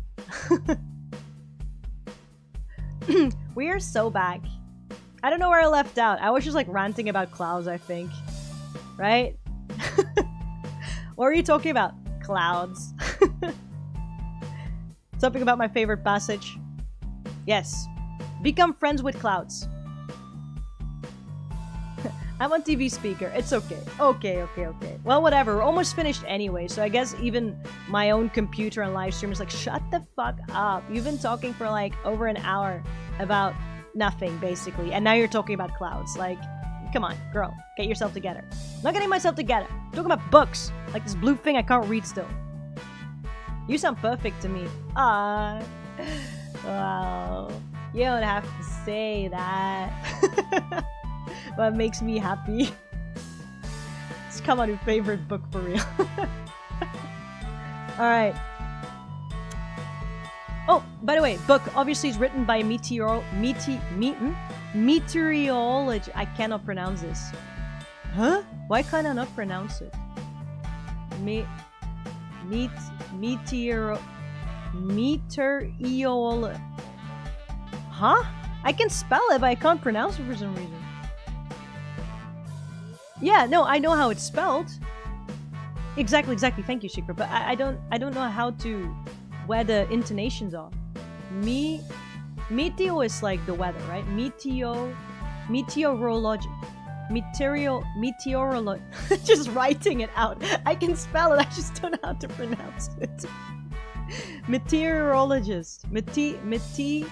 We are so back. I don't know where I left out. I was just like ranting about clouds, I think. Right? What were you talking about? Clouds. Something about my favorite passage. Yes. Become friends with clouds. I'm on TV speaker. It's okay. Okay. Well, whatever. We're almost finished anyway, so I guess even my own computer and live stream is like, shut the fuck up. You've been talking for like over an hour about nothing, basically, and now you're talking about clouds. Like, come on, girl. Get yourself together. I'm not getting myself together. I'm talking about books. Like this blue thing I can't read still. You sound perfect to me. Ah. Wow. You don't have to say that. What makes me happy. It's come on, your favorite book for real. Alright. Oh, by the way, book obviously is written by meteorologist. I cannot pronounce this. Huh? Why can't I not pronounce it? Meteorologist. Huh? I can spell it, but I can't pronounce it for some reason. Yeah, no, I know how it's spelled. Exactly. Thank you, Shikra. But I don't know how to, where the intonations are. Meteo is like the weather, right? Meteorology. Just writing it out. I can spell it. I just don't know how to pronounce it. Meteorologist. Meteorologist.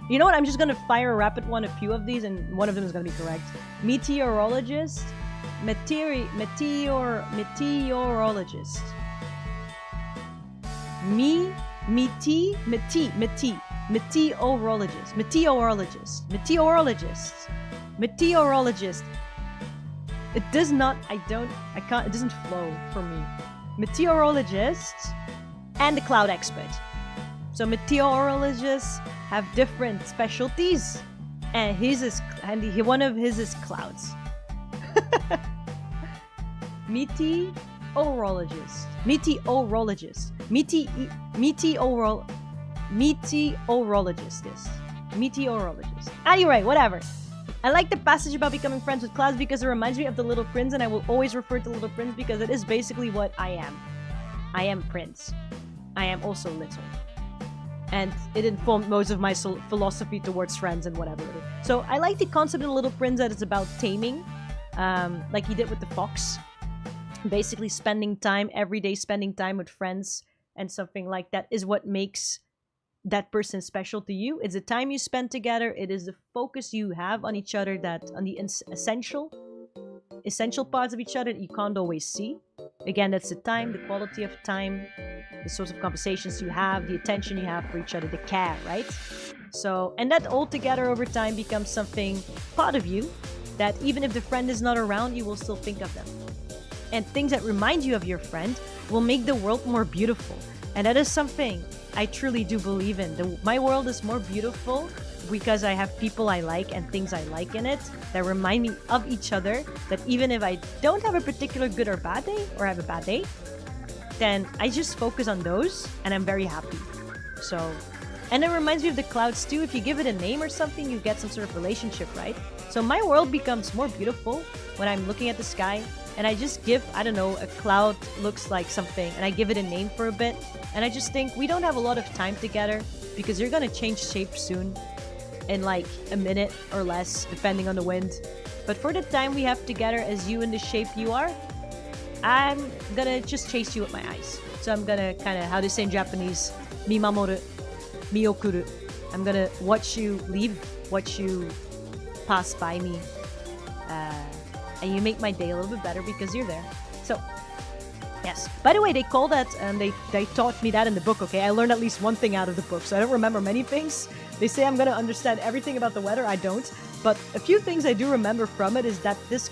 You know what? I'm just gonna fire a rapid one, a few of these, and one of them is gonna be correct. Meteorologist. Meteorologist. Meteorologist. It does not, I can't, it doesn't flow for me. Meteorologist and the cloud expert. So meteorologists have different specialties, and one of his is clouds. Meteorologist. Meteorologist. Anyway, whatever. I like the passage about becoming friends with clouds because it reminds me of the Little Prince, and I will always refer to Little Prince because it is basically what I am. I am Prince. I am also little. And it informed most of my philosophy towards friends and whatever. So I like the concept of the Little Prince that it's about taming, like he did with the fox. Basically spending time, every day spending time with friends and something like that is what makes that person special to you. It's the time you spend together. It is the focus you have on each other, that on the essential parts of each other that you can't always see. Again, that's the time, the quality of time, the sorts of conversations you have, the attention you have for each other, the care, right? So, and that all together over time becomes something part of you that even if the friend is not around, you will still think of them. And things that remind you of your friend will make the world more beautiful. And that is something I truly do believe in. My world is more beautiful because I have people I like and things I like in it that remind me of each other, that even if I don't have a particular good or bad day, or have a bad day, then I just focus on those and I'm very happy. So, and it reminds me of the clouds too. If you give it a name or something, you get some sort of relationship, right? So my world becomes more beautiful when I'm looking at the sky and I just give, I don't know, a cloud looks like something and I give it a name for a bit. And I just think we don't have a lot of time together because you're gonna change shape soon in like a minute or less, depending on the wind. But for the time we have together as you in the shape you are, I'm gonna just chase you with my eyes. So I'm gonna kind of, how they say in Japanese, mimamoru, miyokuru. I'm gonna watch you leave, watch you pass by me. And you make my day a little bit better because you're there. So, yes. By the way, they call that, and they taught me that in the book, okay? I learned at least one thing out of the book, so I don't remember many things. They say I'm gonna understand everything about the weather. I don't. But a few things I do remember from it is that this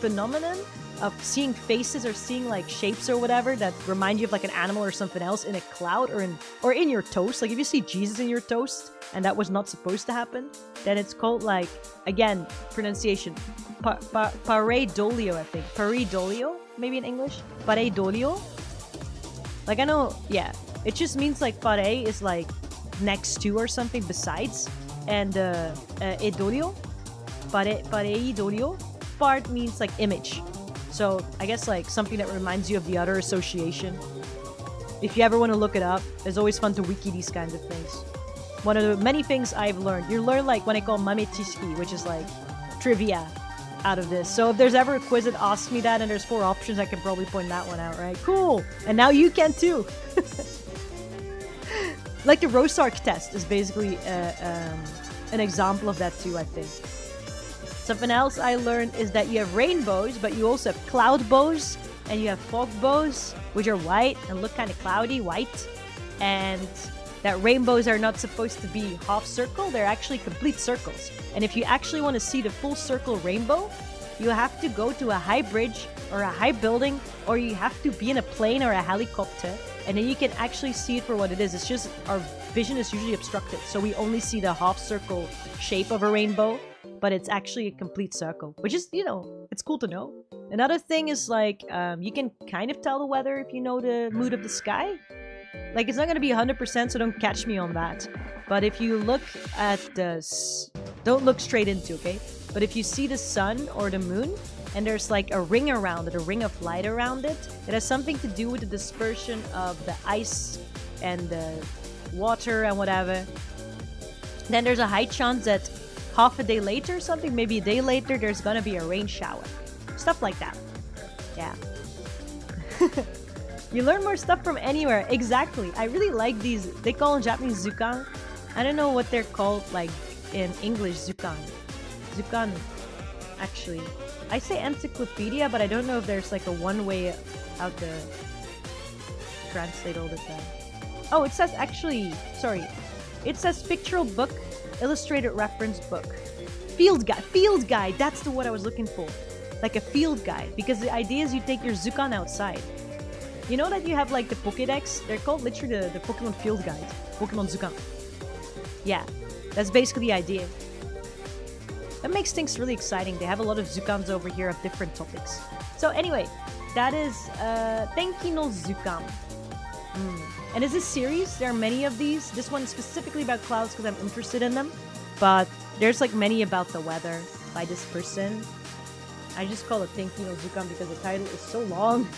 phenomenon of seeing faces or seeing like shapes or whatever that remind you of like an animal or something else in a cloud or in your toast. Like if you see Jesus in your toast and that was not supposed to happen, then it's called like, again, pronunciation, pareidolia, I think. Pareidolia, maybe in English. Pareidolia. Like I know, yeah. It just means like pare is like next to or something besides. And edolio, pareidolia, part means like image. So I guess like something that reminds you of the other association. If you ever want to look it up, it's always fun to wiki these kinds of things. One of the many things I've learned. You learn like when I call mame chishiki, which is like trivia out of this. So if there's ever a quiz that asks me that and there's 4 options, I can probably point that one out, right? Cool! And now you can too! Like the Rorschach test is basically an example of that too, I think. Something else I learned is that you have rainbows, but you also have cloud bows, and you have fog bows, which are white and look kind of cloudy, white. And that rainbows are not supposed to be half circle, they're actually complete circles. And if you actually want to see the full circle rainbow, you have to go to a high bridge or a high building, or you have to be in a plane or a helicopter, and then you can actually see it for what it is. It's just our vision is usually obstructed, so we only see the half circle shape of a rainbow, but it's actually a complete circle, which is, you know, it's cool to know. Another thing is like, you can kind of tell the weather if you know the mood of the sky. Like, it's not going to be 100%, so don't catch me on that. But if you look at the... Don't look straight into, okay? But if you see the sun or the moon, and there's like a ring around it, a ring of light around it, it has something to do with the dispersion of the ice and the water and whatever. Then there's a high chance that half a day later, something, maybe a day later, there's gonna be a rain shower. Stuff like that. Yeah. You learn more stuff from anywhere. Exactly. I really like these. They call in Japanese zukan. I don't know what they're called like in English. Zukan. Zukan. Actually. I say encyclopedia, but I don't know if there's like a one way out to translate all the time. Oh, it says actually, sorry. It says pictorial book, illustrated reference book. Field guide, that's the word I was looking for. Like a field guide, because the idea is you take your Zukan outside. You know that you have like the Pokédex? They're called literally the Pokemon field guide. Pokemon Zukan. Yeah, that's basically the idea. That makes things really exciting. They have a lot of Zukans over here of different topics. So anyway, that is Tenki no Zukan. And it's a series. There are many of these. This one is specifically about clouds because I'm interested in them. But there's like many about the weather by this person. I just call it Tenki no Zukan because the title is so long.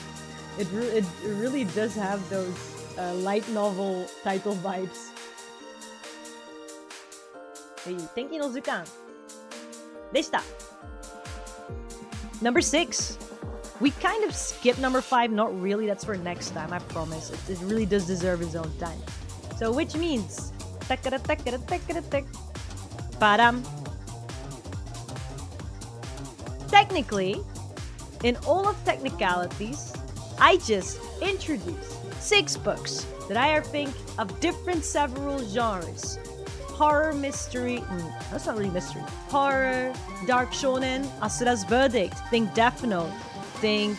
It really does have those light novel title vibes. Hey, Tenki no Zukan. Deshita. Number 6. We kind of skipped number 5. Not really. That's for next time. I promise. It really does deserve its own time. So, which means... Param. Technically, in all of technicalities, I just introduced 6 books that I think of different several genres. Horror, mystery, that's not really mystery. Horror, dark shonen, Asura's Verdict, think Death Note, think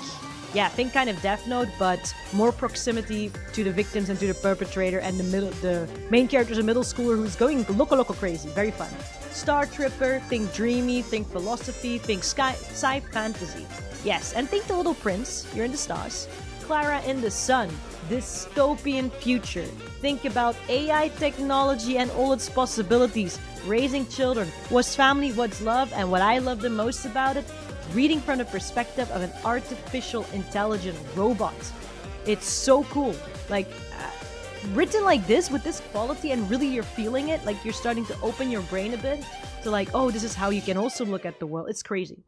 kind of Death Note, but more proximity to the victims and to the perpetrator, and the main character is a middle schooler who's going loco crazy, very fun. Star Tripper, think dreamy, think philosophy, think sci fantasy. Yes, and think The Little Prince, you're in the stars. Klara in the Sun, dystopian future. Think about AI technology and all its possibilities. Raising children. What's family, what's love, and what I love the most about it, reading from the perspective of an artificial intelligent robot. It's so cool. Like, written like this, with this quality, and really you're feeling it, like you're starting to open your brain a bit to like, oh, this is how you can also look at the world. It's crazy.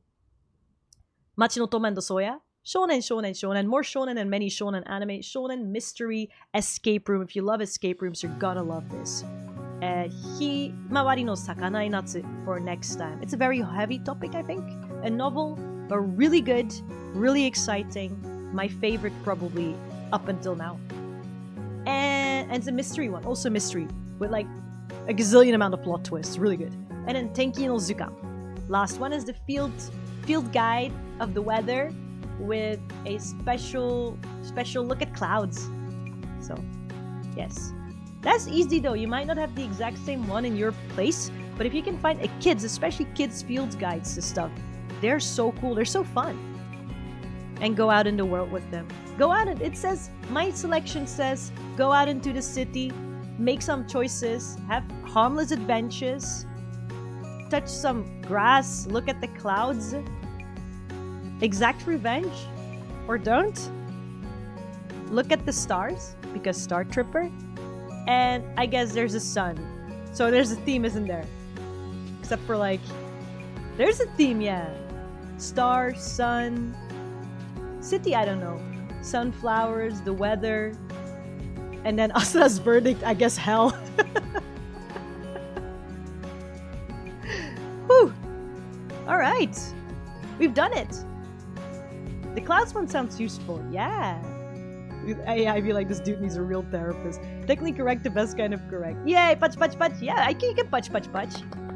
Machi no Tome and Soya, Shonen. More shonen than many shonen anime. Shonen mystery escape room. If you love escape rooms, you're gonna love this. Himawari no Sakanai Natsu for next time. It's a very heavy topic, I think. A novel, but really good, really exciting. My favorite probably up until now. And it's a mystery one. Also mystery. With like a gazillion amount of plot twists. Really good. And then Tenki no Zukan. Last one is the field guide of the weather with a special look at clouds. So, yes. That's easy though. You might not have the exact same one in your place, but if you can find a kids, especially kids field guides to stuff, they're so cool. They're so fun. And go out in the world with them. Go out and it says, my selection says, go out into the city, make some choices, have harmless adventures, touch some grass, look at the clouds, exact revenge, or don't. Look at the stars, because Star Tripper. And I guess there's a sun. So there's a theme, isn't there? Except for like... There's a theme, yeah. Star, sun... City, I don't know. Sunflowers, the weather... And then Asura's verdict, I guess hell. Whew! Alright. We've done it. The clouds one sounds useful. Yeah. I feel like this dude needs a real therapist. Technically correct, the best kind of correct. Yay! Patch. Yeah, you can patch.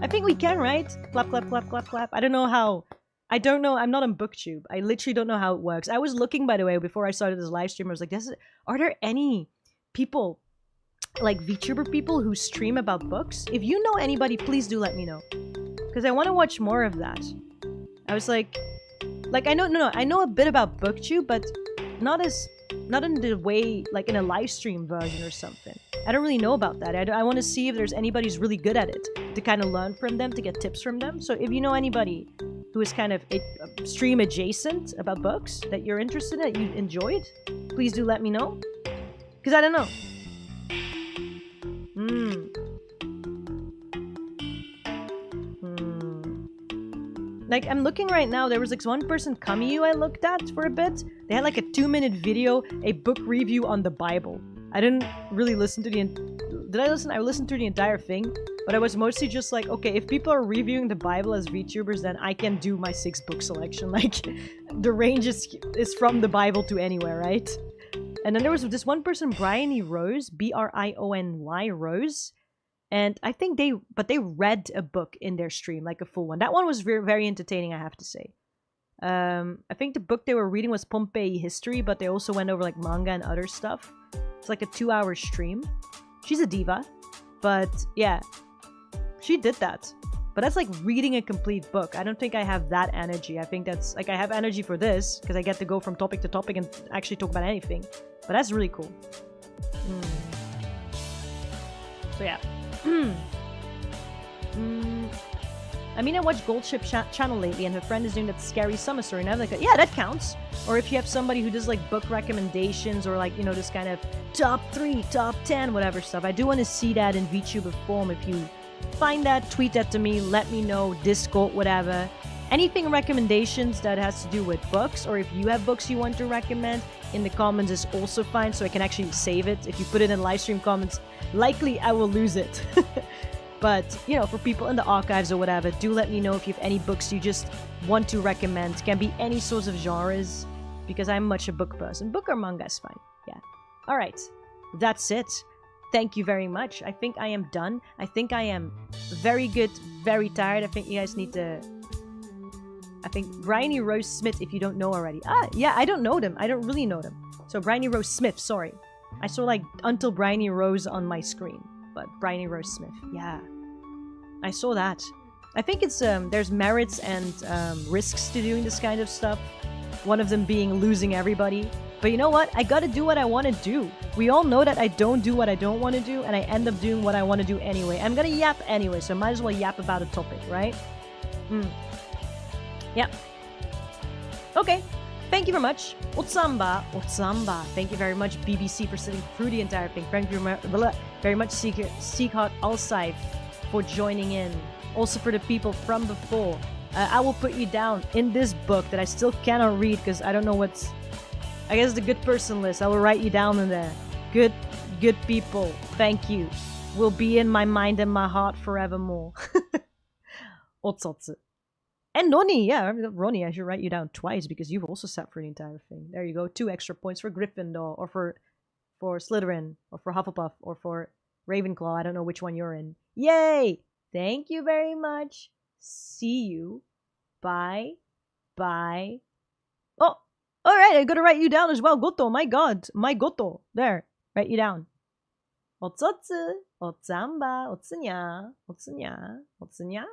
I think we can, right? Clap. I don't know how. I don't know. I'm not on BookTube. I literally don't know how it works. I was looking, by the way, before I started this live stream. I was like, are there any people, like VTuber people who stream about books? If you know anybody, please do let me know. Because I want to watch more of that. I was like I know a bit about BookTube, but not in the way, like in a live stream version or something. I don't really know about that. I want to see if there's anybody who's really good at it, to kind of learn from them, to get tips from them. So if you know anybody who is kind of stream adjacent about books that you're interested in, that you enjoyed, please do let me know. Because I don't know. Like, I'm looking right now, there was like one person, Kamiyu, I looked at for a bit. They had like a 2-minute video, a book review on the Bible. I didn't really listen to did I listen? I listened to the entire thing, but I was mostly just like, okay, if people are reviewing the Bible as VTubers, then I can do my 6-book selection. Like, the range is from the Bible to anywhere, right? And then there was this one person, Bryony Rose, Briony Rose. And I think they read a book in their stream, like a full one. That one was very, very entertaining, I have to say. I think the book they were reading was Pompeii history, but they also went over like manga and other stuff. It's like a 2-hour stream. She's a diva, but yeah, she did that. But that's like reading a complete book. I don't think I have that energy. I think that's like I have energy for this because I get to go from topic to topic and actually talk about anything. But that's really cool. So yeah. I mean, I watched Goldship channel lately, and her friend is doing that scary summer story, and I'm like, yeah, that counts. Or if you have somebody who does like book recommendations, or like, you know, this kind of top 3, top 10, whatever stuff. I do want to see that in VTuber form. If you find that, tweet that to me, let me know, Discord, whatever. Anything recommendations that has to do with books, or if you have books you want to recommend in the comments is also fine, so I can actually save it. If you put it in live stream comments, likely I will lose it. But, you know, for people in the archives or whatever, do let me know if you have any books you just want to recommend. Can be any sorts of genres, because I'm much a book person. Book or manga is fine. Yeah. Alright. That's it. Thank you very much. I think I am done. I think I am very good, very tired. I think you guys need to... I think Bryony Rose Smith, if you don't know already. Ah, yeah, I don't know them. I don't really know them. So Bryony Rose Smith, sorry. I saw like Until Bryony Rose on my screen. But Bryony Rose Smith, yeah. I saw that. I think it's, there's merits and risks to doing this kind of stuff. One of them being losing everybody. But you know what? I gotta do what I want to do. We all know that I don't do what I don't want to do, and I end up doing what I want to do anyway. I'm gonna yap anyway, so I might as well yap about a topic, right? Yeah. Okay. Thank you very much. Otsamba. Thank you very much, BBC, for sitting through the entire thing. Thank you very much, Seekhawk Alsaif, for joining in. Also for the people from before. I will put you down in this book that I still cannot read because I don't know what's. I guess the good person list. I will write you down in there. Good people. Thank you. Will be in my mind and my heart forevermore. Otsotsu. And Noni, yeah, Ronnie, I should write you down twice because you've also sat for the entire thing. There you go. 2 extra points for Gryffindor, or for Slytherin, or for Hufflepuff, or for Ravenclaw. I don't know which one you're in. Yay! Thank you very much. See you. Bye. Bye. Oh, all right. I gotta write you down as well. Goto, my God. My Goto. There. Write you down. Otsotsu. Otsamba. Otsunya. Otsunya. Otsunya.